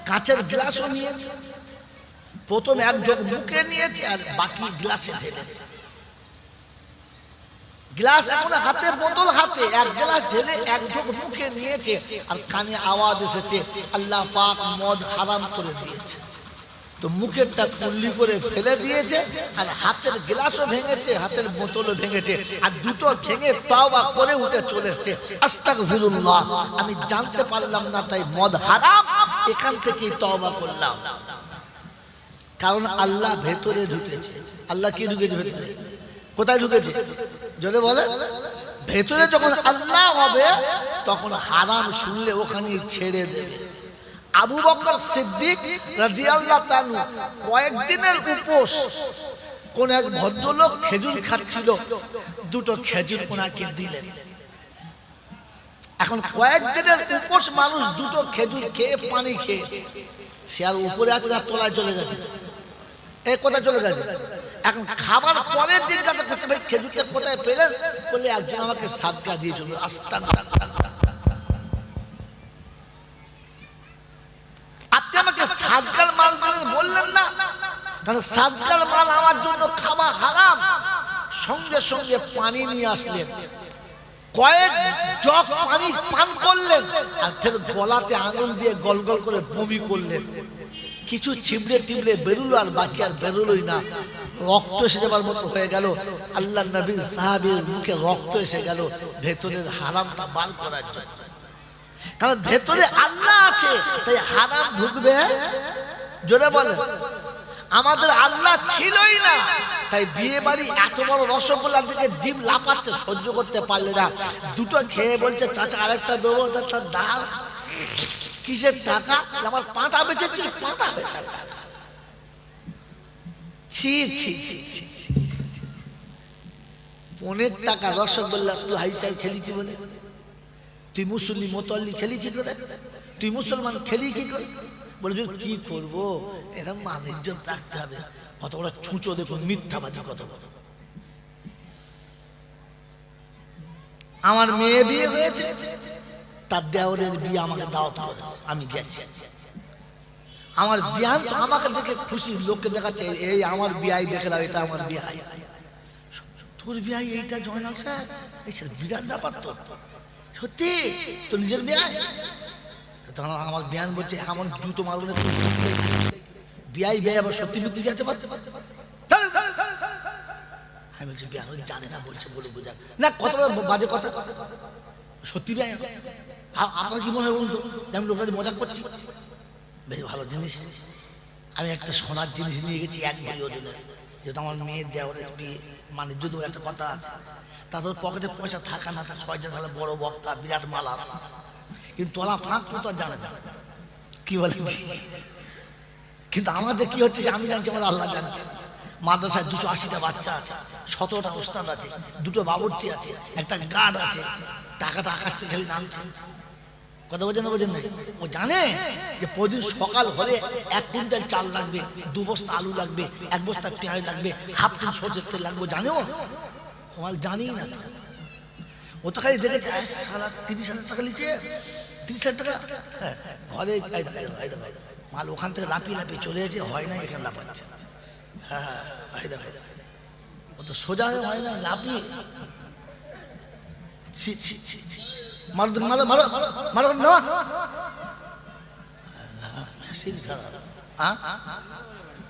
কাঁচের গ্লাসও নিয়েছে, প্রথম এক ঢোক মুখে নিয়েছে আর বাকি গ্লাসে ঢেলেছে। গ্লাস এখন হাতে, বোতল হাতে, এক গ্লাস ঢেলে এক ঢোক মুখে নিয়েছে আর কানে আওয়াজ এসেছে আল্লাহ পাক মদ হারাম করে দিয়েছে। তো মুখেরটা কুল্লি করে ফেলে দিয়েছে আর হাতের গ্লাসও ভেঙেছে, হাতের বোতলও ভেঙেছে, আর দুটো ভেঙে তওবা করে উঠে চলে এসেছে, আস্তাগফিরুল্লাহ আমি জানতে পারলাম না তাই মদ হারাম, এখান থেকেই তওবা করলাম। কারণ আল্লাহ ভেতরে ঢুকেছে। আল্লাহ কি ঢুকেছে ভেতরে? কোথায় ঢুকেছে জোরে বলে? ভেতরে যখন আল্লাহ হবে তখন হারাম শুনলে ওখানেই ছেড়ে দেবে। আবু বকর সিদ্দিক রাদিয়াল্লাহু তাআলা কয়েকদিনের উপোস, কোন এক ভদ্রলোক খেজুর খাচ্ছিল, দুটো খেজুর ওনাকে দিলেন, এখন কয়েকদিনের উপোস মানুষ দুটো খেজুর খেয়ে পানি খেয়েছে, সে আর উপরে আছে না তলায় চলে গেছে, এই কোথায় চলে গেছে। এখন খাবার পরে জিজ্ঞাসা করছে ভাই খেজুরটা কোথায় পেলেন, বলে একজন আমাকে সাদকা দিয়ে চলবে। আপনি আমাকে সাদকার মাল দিলেন বললেন না, কারণ সাদকার মাল আমার জন্য খাওয়া হারাম। সঙ্গে সঙ্গে পানি নিয়ে আসলেন, কয়েক জগ পানি পান করলেন, আর ফের গলাতে আঙুল দিয়ে গল গল করে বমি করলেন। কিছু ছিবড়ে টিবড়ে বেরুলো, আর বাকি আর বেরোলোই না, রক্ত এসে যাবার মতো হয়ে গেল। আল্লাহ নবী সাহাবীর মুখে রক্ত এসে গেল ভেতরের হারামটা বার করার জন্য। কারণ ভেতরে আল্লাহ আছে, তাই হারাম ঢুকবে। জোরে বলে, আমাদের আল্লাহ ছিলই না, তাই বিয়ে বাড়ি এত বড় রসগোল্লার দিকে জিভ লাফাচ্ছে, সহ্য করতে পারলে না। দুটো খেয়ে বলছে চাচা আরেকটা দেবো, তার দাম কিসের টাকা, আমার পাঁটা বেচেছি, পাঁটা বেচার টাকা। ছি ছি ছি ছি, 15 টাকা রসগোল্লা তুই হাইসাই খেলি কি বলে? তুই মুসলিম মোতল্লি খেলি কি করে? তুই মুসলমান খেলি কি করে? বলে কি করবো, এটা মান ইজ্জত রাখতে হবে। কত বড় ছুঁচো দেখুন, মিথ্যাবাদী কত বড়। আমার মেয়ে বিয়ে হয়েছে, তার দেওরের বিয়ে আমাকে দাওয়াত করেছে, আমি গেছি। আমার বিয়ান তো আমাকে দেখে খুশি, লোককে দেখাচ্ছে এই আমার বিয়াই দেখে দাও, এটা আমার বিয়াই। তোর বিয়াই এইটা জয়নাল স্যার, এই বিরাট ব্যাপার তো, সত্যি তো নিজের বিয়াই। তখন আমার বিয়ান বলছে এমন জুতো মারবো না, বিয়াই বিয়াই আবার সত্যি মিথ্যে গেছে। আমি বলছি বিয়ান জানে না, বলছে বলে বোঝা না, কত বাজে কথা। সত্যি বিয়াই আপনার কি মনে হয় বলুন তো, আমি লোকটা মজা করছি? বেশ ভালো জিনিস। আমি একটা সোনার জিনিস নিয়ে গেছি 1 ভরি ওজনের, যেহেতু আমার মেয়ের দেওয়ারের বিয়ে, মানে যদিও একটা কথা আছে। তারপর পকেটে পয়সা থাকা না থাকা, 6 তাহলে বড় বক্তা বিরাট মাল আছে, কিন্তু তোলা ফাঁক তো জানে না, কি বলে। কিন্তু আমাদের কি হচ্ছে আমি জানছি, আমার আল্লাহ জানছে। মাদ্রাসায় 280টা বাচ্চা আছে, 17টা ওস্তাদ আছে, 2টো বাবুর্চি আছে, একটা গার্ড আছে, টাকাটা আকাশ থেকে খালি নামছে। কথা বোঝেন না, বোঝেন নাই? ও জানে যে প্রতিদিন সকাল হলে 1 কুইন্টাল চাল লাগবে, 2 বস্তা আলু লাগবে, 1 বস্তা পেঁয়াজ লাগবে, হাফ টন সরষের তেল লাগবে, জানেও তোমার জানি না। ও তো খালি দেখেছে সারা 30,000 টাকা লিখছে, 30,000 টাকা। হ্যাঁ, ঘরে মাল ওখান থেকে লাফিয়ে লাফিয়ে চলে যাচ্ছে, হয় না এখানে লাফাচ্ছে। হ্যাঁ ও তো সোজা হয় না, লাফিয়ে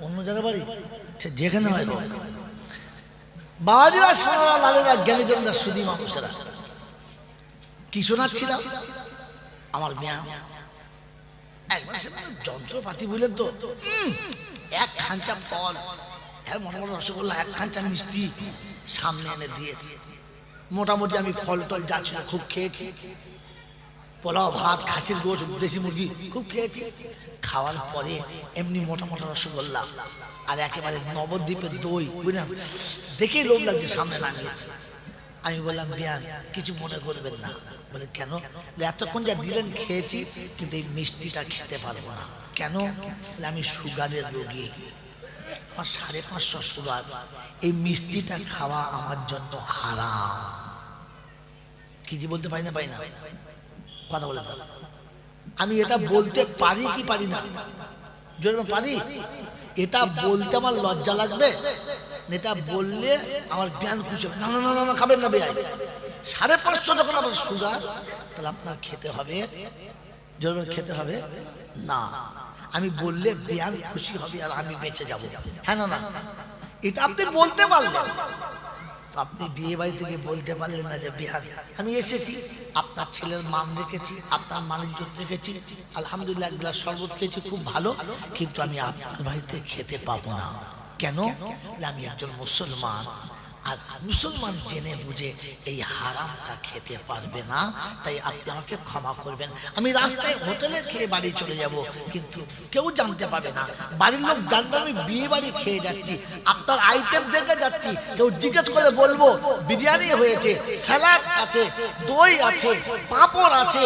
অন্য জায়গায় বাড়ি, যেখানে হয় বাবাজিরা সোনারা লালেরা জ্ঞানী জনরা সুদী মানুষেরা। কি শোনাচ্ছিলাম? আমার মেয়া যন্ত্রপাতি বুঝলেন তো, 1 খাঞ্চা ফল, মনে মনে রসগোল্লা, 1 খাঞ্চা মিষ্টি সামনে এনে দিয়েছে। মোটামুটি আমি ফল টল যা ছিল খুব খেয়েছি, পোলাও ভাত, খাসির গোশ, দেশি মুরগি খুব খেয়েছি। খাওয়ার পরে এমনি মোটা মোটা রসগোল্লা আর একেবারে নবদ্বীপের দই, বুঝলাম, দেখেই লোভ লাগছে, সামনে নামিয়েছে। আমি বললাম বিয়ান কিছু মনে করবেন না। বলে কেন? এতক্ষণ যা দিলেন খেয়েছি, কিন্তু এই মিষ্টিটা খেতে পারবো না। কেন? আমি সুগারের রোগী, আমার 550 সুগার, এই মিষ্টিটা খাওয়া আমার জন্য হারাম। কি যে বলতে পারি না, কথা বলে দাও। আমি এটা বলতে পারি কি পারি না? জোরে পারি। এটা বলতে আমার লজ্জা লাগবে, এটা বললে আমার জ্ঞান খুশি হবে। না না না না, খাবেন না বেয়াই, 550 যখন আপনার সুগার, তাহলে আপনার খেতে হবে, জোরে খেতে হবে না। আমি বললে জ্ঞান খুশি হবে আর আমি বেঁচে যাব। হ্যাঁ না না, এটা আপনি বলতে পারলেন, আপনি বিয়ে বাড়ি থেকে বলতে পারলেন না যে বিহার আমি এসেছি, আপনার ছেলের মান রেখেছি, আপনার মানিজ্য রেখেছি, আলহামদুলিল্লাহ 1 গ্লাস শরবত খেয়েছি, খুব ভালো, কিন্তু আমি আপনার বাড়িতে খেতে পাবো না। কেন? আমি একজন মুসলমান, আর মুসলমান জেনে বুঝে এই হারামটা খেতে পারবে না। তাই আপনি আমাকে ক্ষমা করবেন, আমি রাস্তায় হোটেলে খেয়ে বাড়ি চলে যাব, কিন্তু কেউ জানতে পারবে না, বাড়ির লোক জানবে আমি বিয়ে বাড়ি খেয়ে যাচ্ছি, আপনার আইটেম দেখে যাচ্ছি, কেউ জিজ্ঞেস করে বলবো বিরিয়ানি হয়েছে, স্যালাড আছে, দই আছে, পাঁপড় আছে,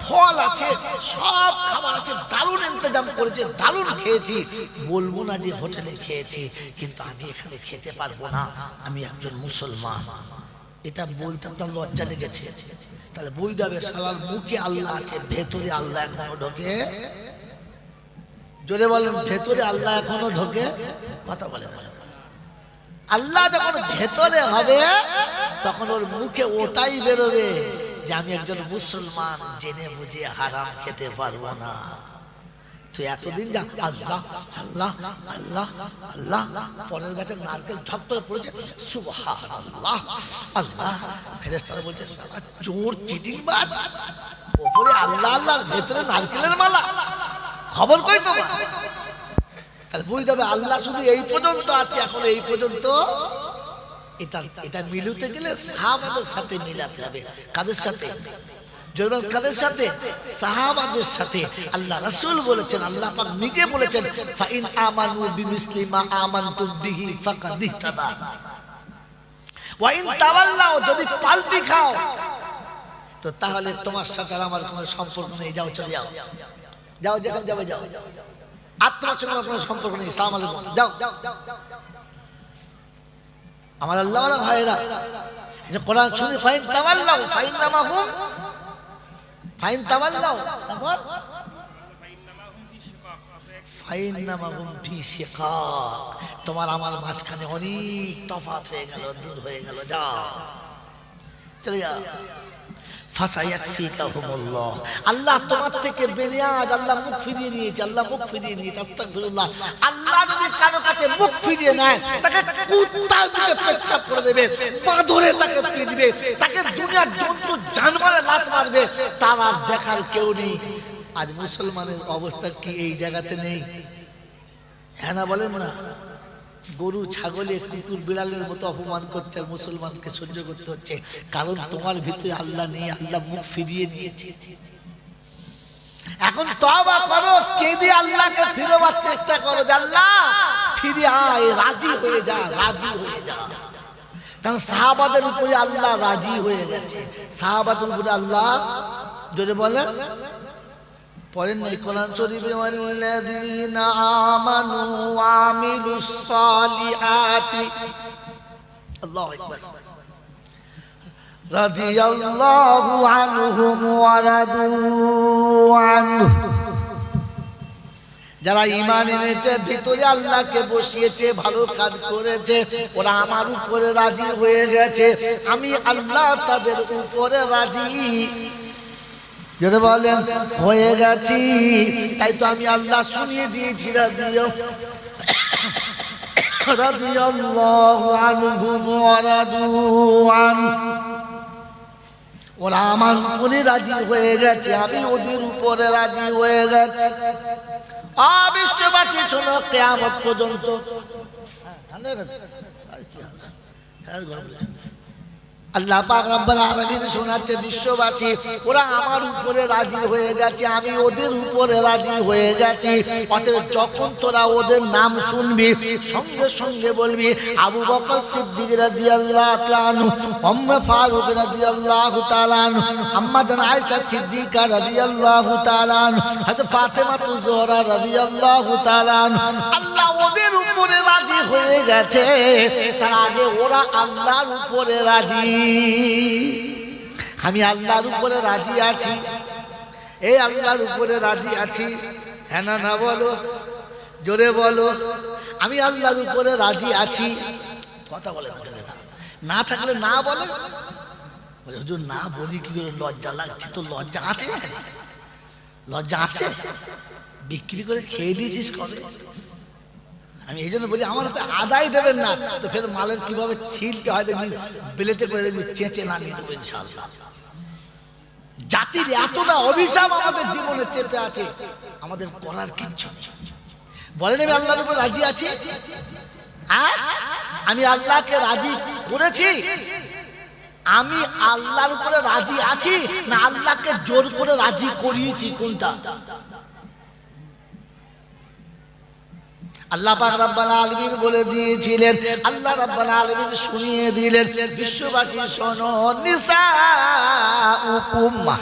ফল আছে, সব খাবার আছে, দারুণ ইন্তজাম করেছে, দারুণ খেয়েছি, বলবো না যে হোটেলে খেয়েছি, কিন্তু আমি এখানে খেতে পারবো না, আমি একজন মুসলমান। এটা বলতে আপনার লজ্জা লেগেছে, তাহলে বই যাবে শালার মুখে আল্লাহ আছে, ভেতরে আল্লাহ এখনো ঢোকে? জোরে বলেন, ভেতরে আল্লাহ এখনো ঢোকে? কথা বলে না। আল্লাহ যখন ভেতরে হবে তখন ওর মুখে ওটাই বেরোবে যে আমি একজন মুসলমান, জেনে বুঝে হারাম খেতে পারবো না। তো এতদিন যা আল্লাহ আল্লাহ আল্লাহ আল্লাহ, পরের গাছে নারকেল ঝপ করে পড়েছে, সুবহানাল্লাহ আল্লাহ, ফেরেশতারা বলছে শালা চোর চিটিংবাজ, ওপরে আল্লাহ আল্লাহ, ভেতরে নারকেলের মালা, খবর কই তোমার? তাহলে বুঝতে হবে আল্লাহ শুধু এই পর্যন্ত আছে, এখন এই পর্যন্ত। এটা মিলতে গেলে সাহাবাদের সাথে মিলাতে হবে। কাদের সাথে? কাদের সাথে? সাহাবাদের সাথে। আল্লাহ রাসূল বলেছেন, আল্লাহ পাক নিজে বলেছেন, ফাইন আমানু বিমিসলি মা আমানতুম বিহি ফাকাদ ইহতাদা ওয়া ইন তাওয়াল্লাও, যদি পাল্টি খাও তো তাহলে তোমার সাথে আমার কোনো সম্পর্ক নেই, যাও চলে যাও, যাও যেখানে যাবে যাও, আপনার সঙ্গে কোনো সম্পর্ক নেই, সালাম আলাইকুম, যাও। আমার আল্লাহওয়ালা ভাইরা, যে কোরআন শুনে ফাইন তাওয়াল্লাও ফাইন নামাহুম, ফাইন তাওয়াল্লাও, তারপর ফাইন নামাহুম ফি শিকাক, তোমার আমার মাঝখানে অনেক তফাৎ হয়ে গেল, দূর হয়ে গেল, যাও চলে যাও। ফাসায়াকফিকাহুমুল্লাহ, আল্লাহ তোমার থেকে বেনিয়াজ, আল্লাহ মুখ ফিরিয়ে নিয়েছে, আল্লাহ মুখ ফিরিয়ে নিয়েছে, আস্তাগফিরুল্লাহ। আল্লাহ যদি কারো কাছে মুখ ফিরিয়ে নেয় তাকে কুত্তার দিকে পেচ্ছাপ করে দেবে, বাঁদরে তাকে পিটবে, তাকে দুনিয়ার জন্তু জানোয়ারে লাত মারবে, তার আর দেখার কেউ নেই। আজ মুসলমানের অবস্থা কি এই জায়গাতে নেই? হ্যাঁ না বলেন না? গরু ছাগলে কুকুর বিড়ালের মতো অপমান করছে, আর মুসলমানকে সহ্য করতে হচ্ছে, কারণ তোমার ভিতরে আল্লাহ নেই, আল্লাহ মুখ ফিরিয়ে নিয়েছে। এখন তওবা করো, কেঁদে আল্লাহকে ফিরবার চেষ্টা করো, আল্লাহ ফিরে আয়, রাজি হয়ে যা, রাজি হয়ে যা। কারণ সাহাবাদের উপরে আল্লাহ রাজি হয়ে গেছে, সাহাবাদের উপরে আল্লাহ, জোরে বলেন, পড়েন নাই কোরআন শরীফে, ওয়াল্লাযীনা আমানু ওয়া আমিলুস সালিহাতি, আল্লাহু আকবার, রাদিয়াল্লাহু আনহুম ওয়া রাদু আনহু, যারা ঈমান এনেছে, ভিতরে আল্লাহকে বসিয়েছে, ভালো কাজ করেছে, ওরা আমার উপরে রাজি হয়ে গেছে, আমি আল্লাহ তাদের উপরে রাজি, যদি বলেন হয়ে গেছি। তাই তো আমি আল্লাহ শুনিয়ে দিয়েছি, রাদিয়াল্লাহু আনহুম ওয়া রাদু আনহু, ওরা আমার উপরে রাজি হয়ে গেছে, আমি ওদের উপরে রাজি হয়ে গেছি। বিশ্ববাসী শোনো, কিয়ামত পর্যন্ত আল্লাহ পাক রব্বুল আলামিন শোনাচ্ছে বিশ্ববাসী, ওরা আমার উপরে রাজি হয়ে গেছে, আমি ওদের উপরে রাজি হয়ে গেছি। অতএব যখন তোরা ওদের নাম শুনবি, সঙ্গে সঙ্গে বলবি আবু বকর সিদ্দিক রাদিয়াল্লাহু তাআলা আনহু, ওমর ফারুক রাদিয়াল্লাহু তাআলা আনহু, আম্মা জান আয়েশা সিদ্দিকা রাদিয়াল্লাহু তাআলা আনহা, হযরত ফাতেমা জোহরা রাদিয়াল্লাহু তাআলা আনহা। আল্লাহ ওদের উপরে রাজি হয়ে গেছে, তার আগে ওরা আল্লাহর উপরে রাজি। আমি আল্লাহর উপরে রাজি আছি, এই আল্লাহর উপরে রাজি আছি, হ্যাঁ না, না বলো, জোরে বলো, আমি আল্লাহর উপরে রাজি আছি। কথা বলে না থাকলে না বলে, হুজুর না বলি কি করে, লজ্জা লাগছে। তো লজ্জা আছে, লজ্জা আছে, বিক্রি করে খেয়ে দিয়েছিস কবে? আমি এই জন্য বলি আমার হাতে আদায় দেবেন না, তো ফের মালের কিভাবে ছিলতে হয় দেখবি, প্লেটে করে দেখবি চেঁচে নামিয়ে দেবো ইনশাআল্লাহ। জাতির এতটা অভিশাপ আমাদের জীবনে চেপে আছে, আমাদের করার কিচ্ছু নেই। বলে নেবে আল্লাহর উপর রাজি আছি, আমি আল্লাহকে রাজি করেছি, আমি আল্লাহর উপরে রাজি আছি, না আল্লাহকে জোর করে রাজি করিয়েছি? কোনটা? আল্লাহ পাক রব্বুল আলামিন বলে দিয়েছিলেন, আল্লাহ রব্বুল আলামিন শুনিয়ে দিলেন, বিশ্ববাসী শোনো, নিসাউকুম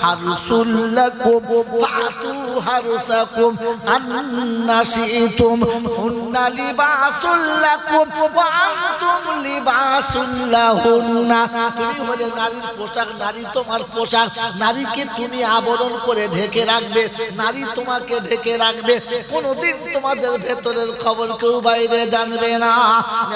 হারসুল লাকুম ফাতু হারসাকুম আন্না শি'তুম হুন্না লিবাসুল লাকুম ওয়া আনতুম লিবাসুল লাহুন্না। তুমি হলে নারীর পোশাক, নারী তোমার পোশাক, নারীকে তুমি আবরণ করে ঢেকে রাখবে, নারী তোমাকে ঢেকে রাখবে, কোনোদিন তোমাদের ভেতরের খবর কেউ বাইরে জানবে না।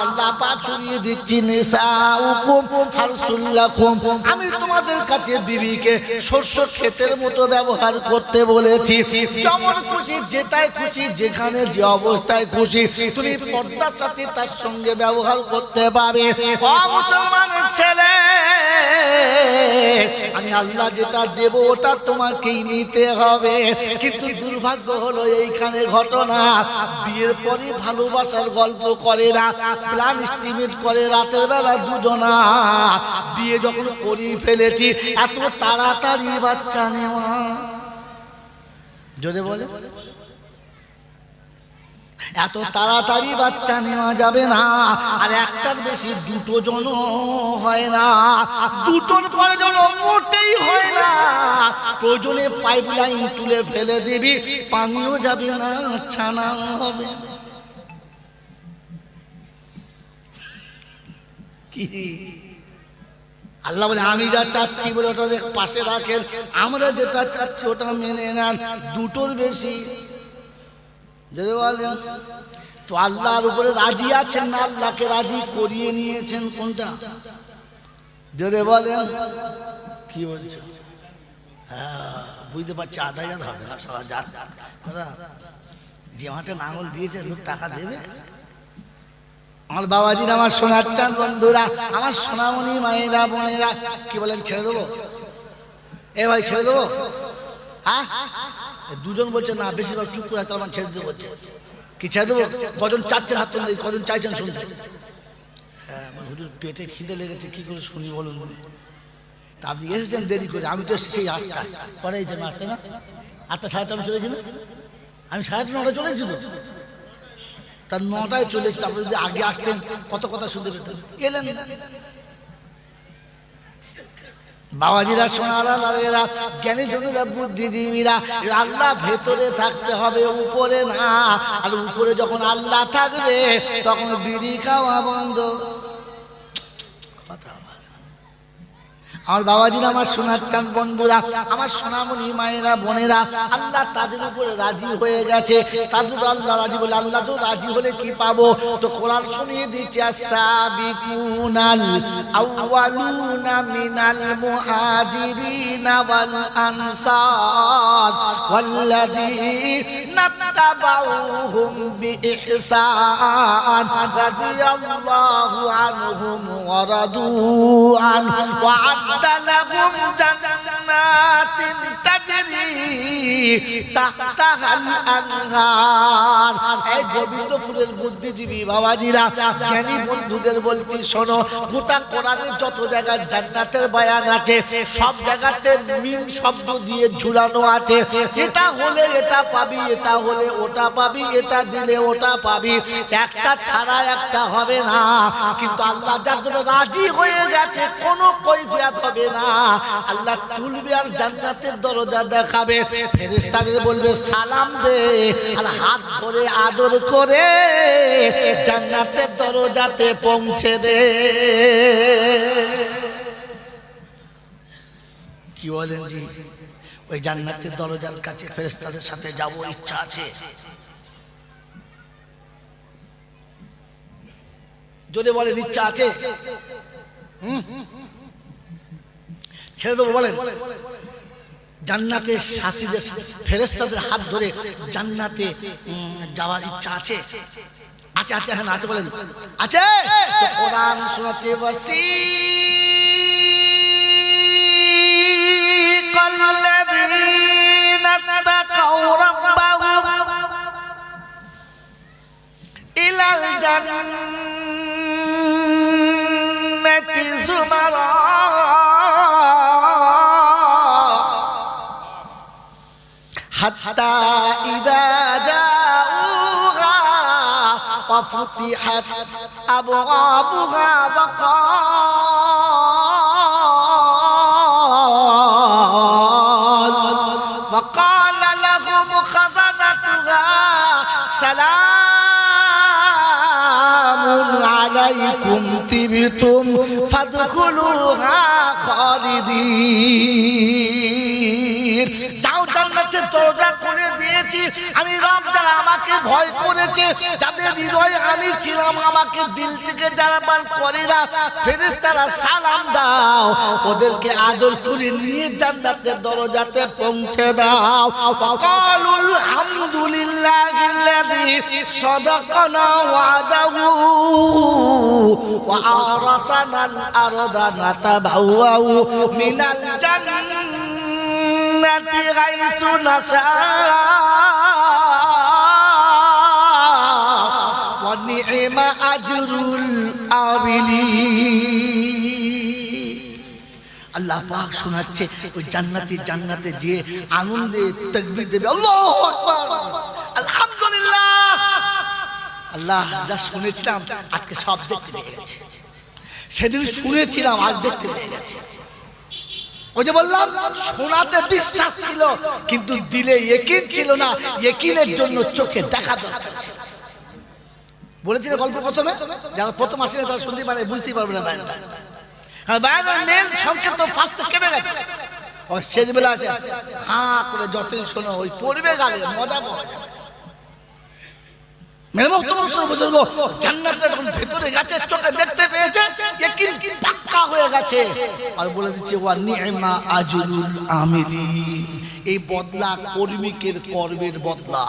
আল্লাহ পাক শুনিয়ে দিচ্ছি, নিসাউকুম হারসুল লাকুম, আমি তোমাদের কাছে বিবিকে শস্য ক্ষেতের মতো ব্যবহার করতে বলেছি। যেমন খুশি, যেটাই খুশি, যেখানে যে অবস্থায় খুশি তুমি পর্দার সাথে তার সঙ্গে ব্যবহার করতে পারবে। ও মুসলমানের ছেলে, আমি আল্লাহ যেটা দেব ওটা তোমাকেই নিতে হবে। কিন্তু দুর্ভাগ্য হলো এইখানে ঘটনা, বিয়ের পরে ভালোবাসার গল্প করে না, প্ল্যান এস্টিমেট করে রাতের বেলা দুজনা। বিয়ে যখন করেই ফেলেছি, এত তাড়াতাড়ি বাচ্চা নেওয়া, যদি বলে এত তাড়াতাড়ি বাচ্চা নেওয়া যাবে না। আর একটার বেশি দুটো জন হয় না, দুটোর পরে জন মোটেই হয় না। প্রয়োজনে পাইপ লাইন তুলে ফেলে দিবি, পানিও যাবে না, ছানা হবে। কি আল্লাহ বলে, আমি যা চাচ্ছি বলে ওটা পাশে রাখেন, আমরা যেটা চাচ্ছি ওটা মেনে নেন। দুটোর বেশি যদি বলেন তো আল্লাহর উপরে রাজি আছেন না আল্লাহকে রাজি করিয়ে নিয়েছেন? কোনটা যদি বলেন? কি বলছো? হ্যাঁ, বুঝতে পারছি, আদায় হবে না, সারা যাত যে মাঠে নাঙল দিয়েছে লোক টাকা দেবে। আমার বাবাজিরা, আমার সোনার চাঁদ বন্ধুরা, আমার সোনামণি মায়েরা বোনেরা, কি বলেন ছেড়ে দেবো? এ ভাই ছেড়ে দেবো? হ্যাঁ, দুজন বলছে না, বেশিরভাগ চুপ করে তার মানে ছেড়ে দিতে বলছে। কি ছেড়ে দেবো? কজন চাচ্ছেন হাত তুলে, কজন চাইছেন শুনতে? হ্যাঁ, হুজুর পেটে খিদে লেগেছে, কি করে শুনি বলুন? তা আপনি এসেছেন দেরি করে, আমি তো এসেছি 8টায়, পরে এই যে 8টা না, 8টা 8:30 আমি চলেছি না, আমি 9:30 চলেছি তো, তার 9টায় চলে এসেছি। আপনি যদি আগে আসতেন কত কথা শুনতে পেতেন, এলেন না। বাবাজিরা, সোনারা, লালেরা, জ্ঞানী জনেরা, বুদ্ধিজীবীরা, আল্লাহ ভেতরে থাকতে হবে, উপরে না। আর উপরে যখন আল্লাহ থাকবে তখন বিড়ি খাওয়া বন্ধ। কথা আমার বাবাজিরা, আমার সোনার চাঁদ বন্ধুরা, আমার সোনামণি মায়েরা বোনেরা, আল্লাহ তাদের উপরে রাজি হয়ে গেছে। তাদের আল্লাহ রাজি বলে, আল্লাহ তো রাজি হলে কি পাবো? তো কোরআন শুনিয়ে দিচ্ছে, আস-সাবিকুনাল আউয়ালুনা মিনাল মুহাজিরিনা ওয়াল আনসার ওয়াল্লাযীনা তাবাউহুম বিইহসান রাদিয়াল্লাহু আনহুম ওয়া রাদু আন ওয়া لهم جنات تجري تحتها الأنهار। এই গোবিন্দপুরের বুদ্ধিজীবী বাবাজিরা, জ্ঞানী বন্ধুদের বলছি শোনো, গোটা কোরআনে যত জায়গায় জান্নাতের বয়ান আছে সব জায়গাতে মিম শব্দ দিয়ে ঝুলানো আছে। এটা হলে এটা পাবি, এটা হলে ওটা পাবি, এটা দিলে ওটা পাবি, একটা ছাড়া একটা হবে না। কিন্তু আল্লাহ যার জন্য রাজি হয়ে গেছে কোনো কৈফিয়ত হবে না। আল্লাহ তুলবে আর জান্নাতের দরজা দেখাবে, ফেরেশতাদের বলবে সালাম দে, আর হাত ধরে আদর করে জান্নাতের দরজাতে পৌঁছে দে। কি বলেন জি? ওই জান্নাতের দরজার কাছে ফেরেশতাদের সাথে যাব, ইচ্ছা আছে? যদি বলেন ইচ্ছা আছে, ছেড়ে দেবো বলেন? জান্নাতের সাথীদের ফেরেশতাদের হাত ধরে জান্নাতে যাওয়ার ইচ্ছা আছে? আছে আছে, হ্যাঁ আছে বলেন, আছে। তো কোরআন শোনাচ্ছে, ওয়াসিকাল্লাযীনা তাকাউ রাব্বাহুম ইলাল জান্নাত হাত্তা ইযা জাউহা ওয়া ফুতিহাত আবওয়াবুহা وقال لهم خزنتها سلام عليكم طبتم فادخلوها خالدين যাও জান্নাতের দরজা করে দিয়েছি আমি রব। যারা আমাকে ভয় করেছে, যাদের হৃদয়ে আমি ছিলাম, আমাকে দিল থেকে যারা বার করে না, ফেরেশতারা সালাম দাও, ওদেরকে আদর করে নিয়ে জান্নাতের দরজাতে পৌঁছে দাও। ওয়াকালুল হামদুলিল্লাহিল্লাযী সাদাকানা ওয়াদাহু ওয়া আরাসানাল আরদা নাতাবাওয়াউ মিনাল জান্নাতি হাইসু নাশা ওয়া নি'মা আজরুল আমিলিন। আল্লাহ পাক শোনাচ্ছে ওই জান্নাতে যে আনন্দে তাকবীর দেবে, আল্লাহু আকবার, আলহামদুলিল্লাহ। আল্লাহ যা শুনেছিলাম আজকে সব দেখতে পেয়ে গেছে, সেদিন শুনেছিলাম আজ দেখতে পেয়ে গেছে। ওই যে বললাম শোনাতে বিশ্বাস ছিল কিন্তু দিলে ইয়াকিন ছিল না, ইয়াকিনের জন্য চোখে দেখা দরকার ছিল। বলেছিল গল্প প্রথমে, যারা প্রথম আসে তারা শুনতে পারে, বুঝতেই পারবে না বায়ানটা। আর বায়ানের মেন সংকেত তো ফার্স্টে কেটে গেছে। ওই শেষ বেলা আছে হাঁ করে যতই শোনো ওই পড়বে গালে মজা পাওয়া যাবে। মেরে মুহতরম বুজুর্গ জান্নাতের ভিতরে গেছে, চোখে দেখতে পেয়েছে, ইয়াকিন পাক্কা হয়ে গেছে। আর বলে দিচ্ছে ওয়া নি'মা আজরুল আমিলিন। এই বদলা কর্মিকের কর্মের বদলা,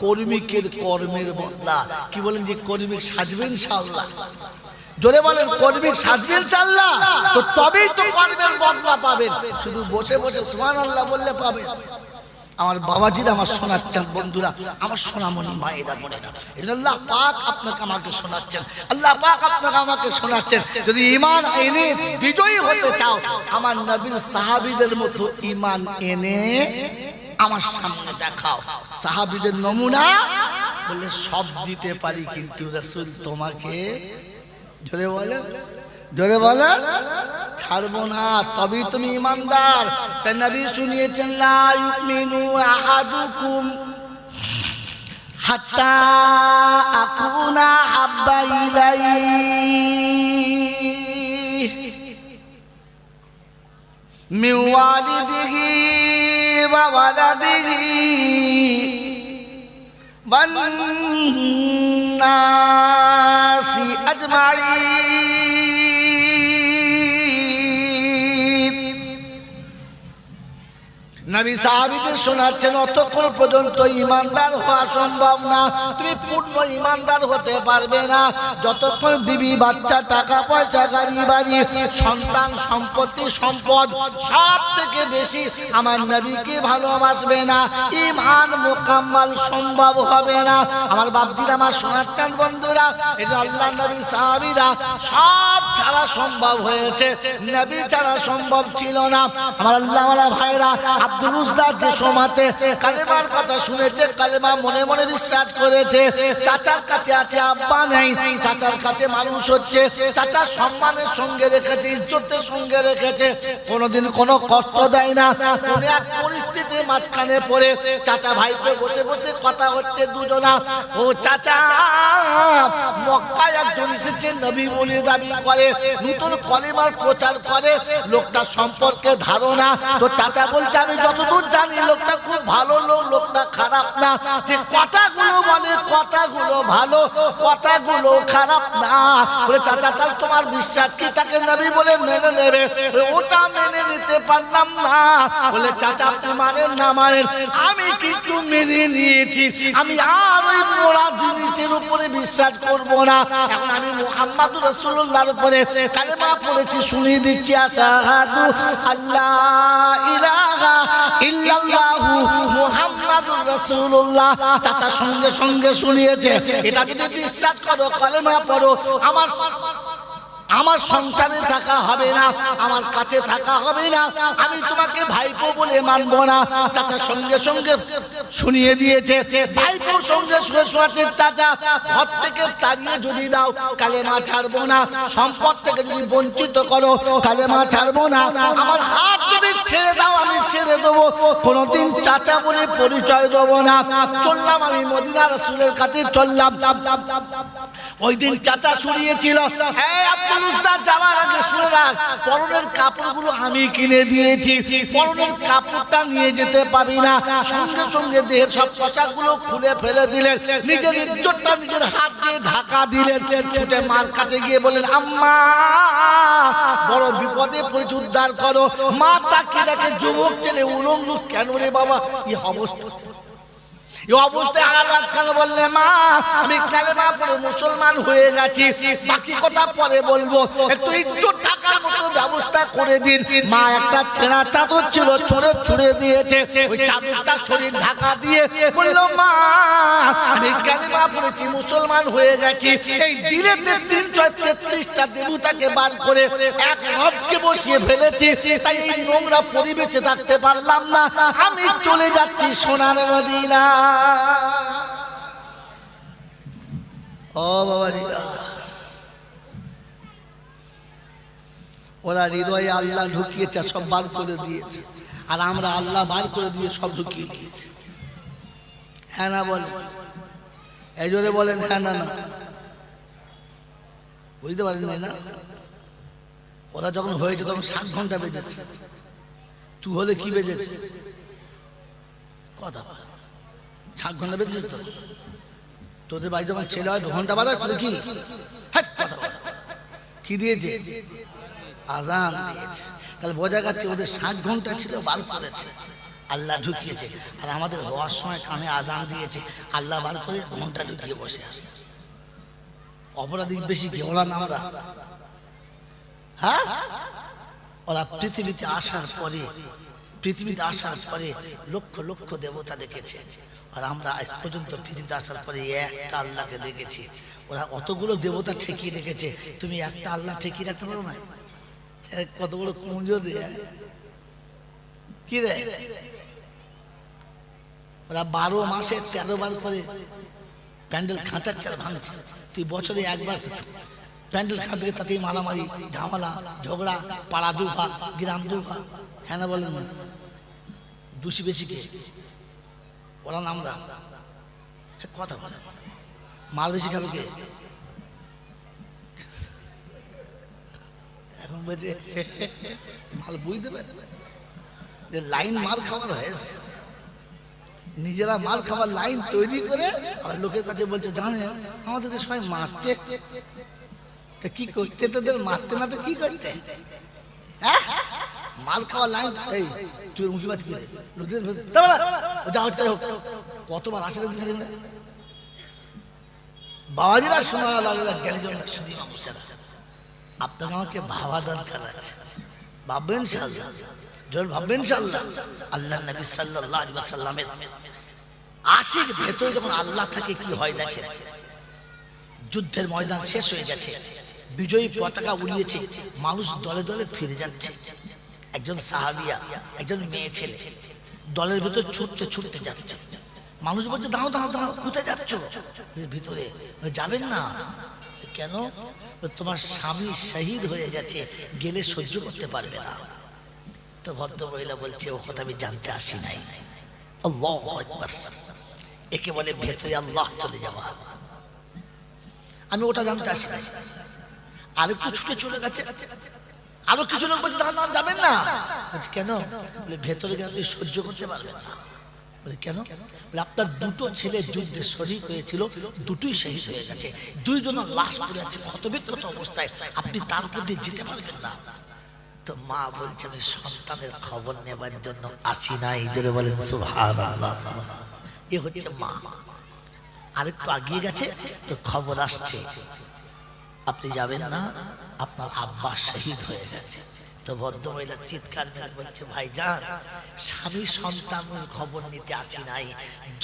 কর্মিকের কর্মের বদলা। কি বলেন যে কর্মিক সাজবেন ইনশাআল্লাহ, জোরে বলেন কর্মিক সাজবেন ইনশাআল্লাহ, তো তবেই তো কর্মের বদলা পাবেন। শুধু বসে বসে সুবহানাল্লাহ বললে পাবেন। আমার বাবাজিরা, আমার শোনাচ্ছেন বন্ধুরা, আমার সোনামণি মায়েরা বোনেরা, আল্লাহ পাক আপনাকে আমাকে শোনাচ্ছেন, আল্লাহ পাক আপনাকে আমাকে শোনাচ্ছেন। যদি ঈমান এনে বিজয়ী হতে চাও, আমার নবীর সাহাবীদের মতো ঈমান এনে আমার সামনে দেখাও। সাহাবীদের নমুনা বলে সব দিতে পারি কিন্তু রাসূল তোমাকে, জোরে বলেন, জোরে বলেন, ছাড়বো না, তবেই তুমি ইমানদার। তাই নবী শুনিয়েছেন লা ইউমিনু আহাদুকুম হাত্তা আকুনা হাব্বা ইলাইহি মিন ওয়ালিদিহি ওয়া ওয়ালাদিহি ওয়ান নাসি আজমাইন। নবী সাহাবীদের শোনাচ্ছেন অতক্ষণ পর্যন্ত ইমানদার হওয়া সম্ভব না, তুমি পূর্ণ ইমানদার হতে পারবে না যতক্ষণ বিবি বাচ্চা টাকা পয়সা গাড়ি বাড়ি সন্তান সম্পত্তি সম্পদ সব থেকে বেশি আমার নবীকে ভালোবাসবে না, ঈমান মুকাম্মাল সম্ভব হবে না। আমার বাপজিরা, আমার শোনাচ্ছেন বন্ধুরা, এই যে আল্লাহর নবী সাহাবীরা সব ছাড়া সম্ভব হয়েছে, নবী ছাড়া সম্ভব ছিল না। আমার আল্লাহওয়ালা ভাইরা, আব্দুল উজ্জা যে সময়তে কালেমার কথা শুনেছে, কালেমা মনে মনে বিশ্বাস করেছে, চাচার কাছে আছে আব্বা নেই, চাচার কাছে মানুষ হচ্ছে, চাচা সম্মানের সঙ্গে রেখেছে, ইজ্জতের সঙ্গে রেখেছে, কোনোদিন কোনো কষ্ট দেয় না। কোন এক পরিস্থিতির মাঝখানে পড়ে চাচা ভাইপো বসে বসে কথা হচ্ছে দুজনা, ও চাচা মক্কায় একজন এসেছে নবী বলে দাবি করে, নতুন কলেমার প্রচার করে, লোকটা সম্পর্কে ধারণা। তো চাচা বলছে আমি যতদূর জানি লোকটা খুব ভালো লোক, লোকটা খারাপ না, যে কথাগুলো বলে কথাগুলো ভালো, কথাগুলো খারাপ না। বলে চাচা তাহলে তোমার বিশ্বাস কি তাকে নবী বলে মেনে নেবে? ওটা মেনে নিতে পারলাম না। বলে চাচা আপনি মানেন না মানেন, আমি কিন্তু মেনে নিয়েছি, আমি আর ওই মোড়া জিনিসের উপরে বিশ্বাস করব না। এখন আমি মুহাম্মাদুর রাসূলুল্লাহর উপরে কালেমা পড়েছি, শুনিয়ে দিচ্ছি আশহাদু আল্লাহ ইলাহা ইল্লাল্লাহু মুহাম্মাদুর রাসূলুল্লাহ। চাচা সঙ্গে সঙ্গে শুনিয়েছে, এটা যদি বিশ্বাস করো কালেমা পড়ো, আমার আমার সংসারে থাকা হবে না, আমার কাছে থাকা হবে না, আমি তোমাকে ভাইপো বলে মানবো না। চাচা সঙ্গে সঙ্গে শুনিয়ে দিয়েছে, ভাইপো সঙ্গে শোয়াচ্ছে, চাচা ঘর থেকে তাড়িয়ে যদি দাও কালেমা ছাড়বো না, সম্পদ থেকে যদি বঞ্চিত করো কালেমা ছাড়বো না, আমার হাত যদি ছেড়ে দাও আমি ছেড়ে দেবো, কোনোদিন চাচা বলে পরিচয় দেবো না। চললাম আমি মদিনা রাসূলের কাছে চললাম। ওই দিন চাচা শুনিয়েছিল, হ্যাঁ আব্দুল উস্তাদ যাওয়ার আগে শুনে রাখ, পরনের কাপড়গুলো আমি কিনে দিয়েছি, পরনের কাপড়টা নিয়ে যেতে পাবি না। সঙ্গে সঙ্গে দেহের সব পোশাকগুলো খুলে ফেলে দিলেন, নিজের ইজ্জতটা নিজের হাত দিয়ে ঢাকা দিলেন। ছুটে মার কাছে গিয়ে বলেন, আম্মা বড় বিপদে পড়েছে, উদ্ধার করো। মা তাকে দেখে যুবক ছেলে উলঙ্গ, কেন রে বাবা এই অবস্থা? এই অবস্থায় আলাদা কেন? বললে, মা আমি কালেমা পড়ে মুসলমান হয়ে গেছি, বাকি কথা পরে বলবো, একটু ইজ্জত টাকার মতো ব্যবস্থা করে দিন। মা একটা ছেঁড়া চাদর ছিল ছুঁড়ে দিয়েছে, ওই চাদরটা শরীর ঢাকা দিয়ে বললো, মা আমি কালেমা পড়েছি, মুসলমান হয়ে গেছি। এই দিলেতে 333টা দেবতাকে বার করে এক রবকে বসিয়ে ফেলেছি, তাই এই নোংরা পরিবেশে থাকতে পারলাম না, আমি চলে যাচ্ছি সোনার মদিনা। ও বাবাজি, ওরা হৃদয়ে আল্লাহ ঢুকিয়েছে, সব বার করে দিয়েছে, আর আমরা আল্লাহ বার করে দিয়ে সব ঢুকিয়ে দিয়েছি। হ্যাঁ না বলেন? এই জোরে বলেন হ্যাঁ না? না বুঝতে পারেন না? ওরা যখন হয়েছে তখন 7 ঘন্টা বেজেছে, তুই হলে কি বেজেছে? কথা 7 ঘন্টা বেজেছে তো। তোদের বাড়ি যখন ছেলে হয় 2 ঘন্টা বাজাস, তোদের কি কি দিয়েছে? আজান দিয়েছে। তাহলে বোঝা যাচ্ছে ওদের 7 ঘন্টা ছিল, বার করেছে, আল্লাহ ঢুকিয়েছে। আর আমাদের হওয়ার সময় কানে আজান দিয়েছে, আল্লাহ বার করে ঘন্টা ঢুকিয়ে বসে আসছে। অপরাধী বেশি কি ওরা না আমরা? হ্যাঁ, ওরা পৃথিবীতে আসার পরে লক্ষ লক্ষ দেবতা দেখেছে, আর আমরা আজ পর্যন্ত পৃথিবীতে আসার পরে একটা আল্লাহকে দেখেছি। ওরা অতগুলো দেবতা ঠেকিয়ে রেখেছে, তুমি একটা আল্লাহ ঠেকিয়ে রাখতে পারো না? কত বড় কমজোর কি রে? ওরা 12 মাসে 13 বার করে প্যান্ডেল খাটাচ্ছে আর ভাঙছে। তুই বছরে একবার প্যান্ডেল খাটবে, তাতেই মারামারি, ঝামেলা, ঝগড়া, পাড়া দুভাগ, গ্রাম দুভাগ। হ্যাঁ না বলেন? দোষী বেশি কে? ওরা না আমরা? কথা বলে মাল বেশি খাবে কে? এখন বলছে মাল বুঝতে পারে যে লাইন মাল খাওয়ার হয়েছে, নিজেরা মাল খাওয়ার লাইন তৈরি করে আর লোকের কাছে বলছে, জানে আমাদেরকে সবাই মারতে, কি করতে? তোদের মারতে না তো কি করতে? হ্যাঁ, মাল খাওয়ার লাইন। এই তুই মুখি বাজ করে কতবার আসে বাবাজিরা শোনা জ্ঞানীজন শুধু মানুষেরা। আপনাকে আমাকে ভাবা দরকার আছে, ভাববেন ইনশাআল্লাহ, যখন ভাববেন ইনশাআল্লাহ আল্লাহ নবী সাল্লাল্লাহু আলাইহি ওয়াসাল্লামের আশিক ভেতরে যখন আল্লাহ থাকে কি হয় দেখেন। যুদ্ধের ময়দান শেষ হয়ে গেছে, বিজয়ী পতাকা উড়িয়েছে, মানুষ দলে দলে ফিরে যাচ্ছে। একজন সাহাবিয়া, একজন মেয়ে ছেলে দলের ভিতর ছুটতে যাচ্ছে। মানুষ বলছে, দাঁড়াও দাঁড়াও দাঁড়াও, কোথায় যাচ্ছ? ভিতরে যাবেন না কেন? তোমার স্বামী শহীদ হয়ে গেছে, গেলে সহ্য করতে পারবে না। তো ভদ্র মহিলা বলছে, ও কথা আমি জানতে আসি নাই। আল্লাহু আকবার, একে বলে ভেতরে আল্লাহ চলে যাওয়া। আমি ওটা জানতে আসি নাই। আরেকটু ছুটে চলে গেছে, আরো কিছু লোক বলছে দাঁড়ান যাবেন না। বলছে কেন? বলে ভেতরে গেলে সহ্য করতে পারবেন না। বলে কেন? বলে আপনার 2টো ছেলে যুদ্ধে শহীদ হয়েছিল, দুটোই শহীদ হয়ে গেছে, 2 জনের লাশ পড়ে আছে ক্ষতবিক্ষত অবস্থায়, আপনি তার উপর দিয়ে যেতে পারবেন না। তো মা বলছে, আমি সন্তানের খবর নেবার জন্য আসি নাই। জোরে বলেন সুবহানাল্লাহ। এ হচ্ছে মা। আরেকটু আগিয়ে গেছে তো খবর আসছে আপনি যাবেন না, আপনার আব্বা শহীদ হয়ে গেছে। তো ভদ্রমহিলা চিৎকার মেরে বলছে, ভাইজান, স্বামী সন্তানের খবর নিতে আসি নাই,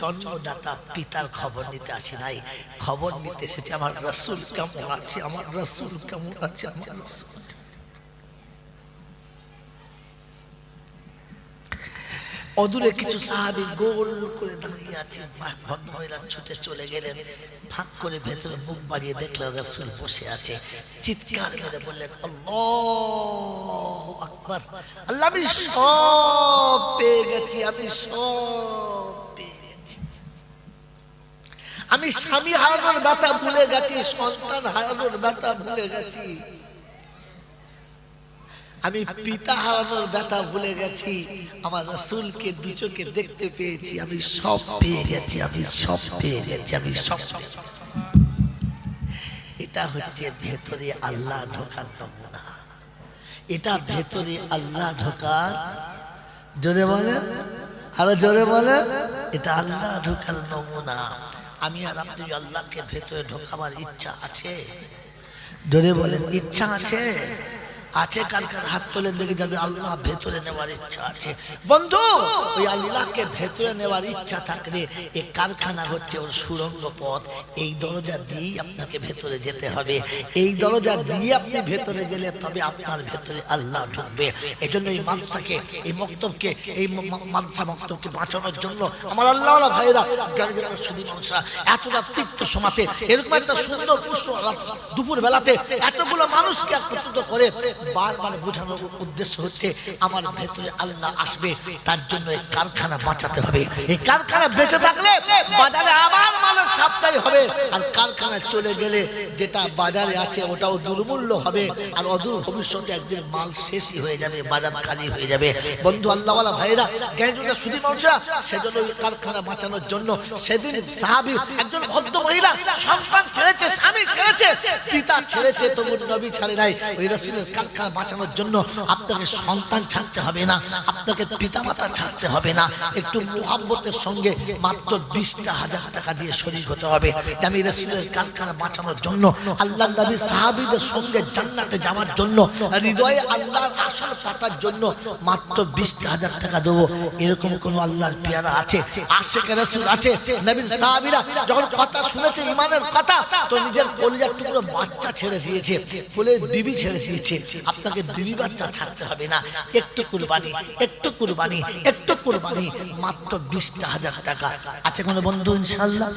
জন্মদাতা পিতার খবর নিতে আসি নাই, খবর নিতে এসেছে আমার রাসূল কেমন আছে, আমার রাসূল কেমন আছে, আমার রাসূল। অদূরে কিছু সাহাবী গোল করে দাঁড়িয়ে আছে। ভদ্রমহিলা ছুটে চলে গেলেন, ফাঁক করে ভেতরে মুখ বাড়িয়ে দেখলেন রাসূল বসে আছে। চিৎকার মেরে বললেন, আল্লাহু আকবার, আল্লাহ, আমি সব পেয়ে গেছি, আমি সব পেয়ে গেছি। আমি স্বামী হারানোর ব্যথা ভুলে গেছি, সন্তান হারানোর ব্যথা ভুলে গেছি, আমি পিতা হারানোর ব্যথা ভুলে গেছি, আমার রাসূলকে দু চোখে দেখতে পেয়েছি, আমি সব পেয়ে গেছি, আমি সব পেয়ে গেছি, আমি সব পেয়ে গেছি। এটা হচ্ছে ভেতরে আল্লাহ ঢোকার নমুনা, এটা ভেতরে আল্লাহ ঢোকার, জোরে বলে, আরো জোরে বলে, এটা আল্লাহ ঢোকার নমুনা। আমি আর আপনি আল্লাহকে ভেতরে ঢোকাবার ইচ্ছা আছে? জোরে বলেন, ইচ্ছা আছে? আছে? কার কার হাত তোলেন দেখে যাদের আল্লাহ ভেতরে নেওয়ার ইচ্ছা আছে। বন্ধু, ওই আল্লাহকে ভেতরে নেওয়ার ইচ্ছা থাকলে এই কারখানা হচ্ছে ওর সুড়ঙ্গ পথ। এই দরজা দিয়েই আপনাকে ভেতরে যেতে হবে, এই দরজা দিয়ে আপনি ভেতরে গেলে তবে আপনার ভেতরে আল্লাহ ঢুকবে। এই জন্য এই মাদ্রাসাকে, এই মক্তবকে, এই মাদ্রাসা মক্তবকে বাঁচানোর জন্য আমার আল্লাহওয়ালা ভাইরা, সুদী মানুষরা এতটা তিক্ত সমাজে এরকম একটা সুন্দর পুষ্ট দুপুর বেলাতে এতগুলো মানুষকে একত্রিত করে বারবার বোঝানোর উদ্দেশ্য হচ্ছে আমার ভেতরে আল্লাহ আসবে, তার জন্য এই কারখানা বাঁচাতে হবে। এই কারখানা বেঁচে থাকলে বাজারে আবার মালের সাপ্তাই হবে, আর কারখানায় চলে গেলে যেটা বাজারে আছে ওটাও দুর্মূল্য হবে, আর অদূর ভবিষ্যতে একদিন মাল শেষই হয়ে যাবে, বাজার খালি হয়ে যাবে। বন্ধু, আল্লাহওয়ালা ভাইরা, জ্ঞানীরা, সুদী মানুষরা, সেজন্য এই কারখানা বাঁচানোর জন্য সেদিন সাহাবী একজন ভদ্র মহিলা সন্তান ছেড়েছে, স্বামী ছেড়েছে, পিতা ছেড়েছে, তবু নবী ছাড়ে নাই। ওই রাসূলের কারখানা বাঁচানোর জন্য আপনাকে সন্তান ছাড়তে হবে না, আপনাকে পিতামাতা ছাড়তে হবে না, একটু মুহাব্বতের সঙ্গে মাত্র 20,000 টাকা দিয়ে শরীক হতে হবে। আমি রাসূলের কারখানা বাঁচানোর জন্য, আল্লাহর নবী সাহাবীদের সঙ্গে জান্নাতে যাওয়ার জন্য, হৃদয়ে আল্লাহর আসল পাতার জন্য মাত্র 20,000 টাকা দেবো। এরকম কোন আল্লাহর পেয়ারা আছে? আশিকে রাসূল আছে? নবীর সাহাবীরা যখন কথা শুনেছে ঈমানের কথা, তো নিজের কলিজার টুকরো বাচ্চা ছেড়ে দিয়েছে, কোলের বিবি ছেড়ে দিয়েছে। আপনাকে বিবি বাচ্চা ছাড়তে হবে না, একটু কুরবানি, একটু কুরবানি, একটু কুরবানি, মাত্র 20,000 টাকা। আছে কোনো বন্ধু ইনশাআল্লাহ?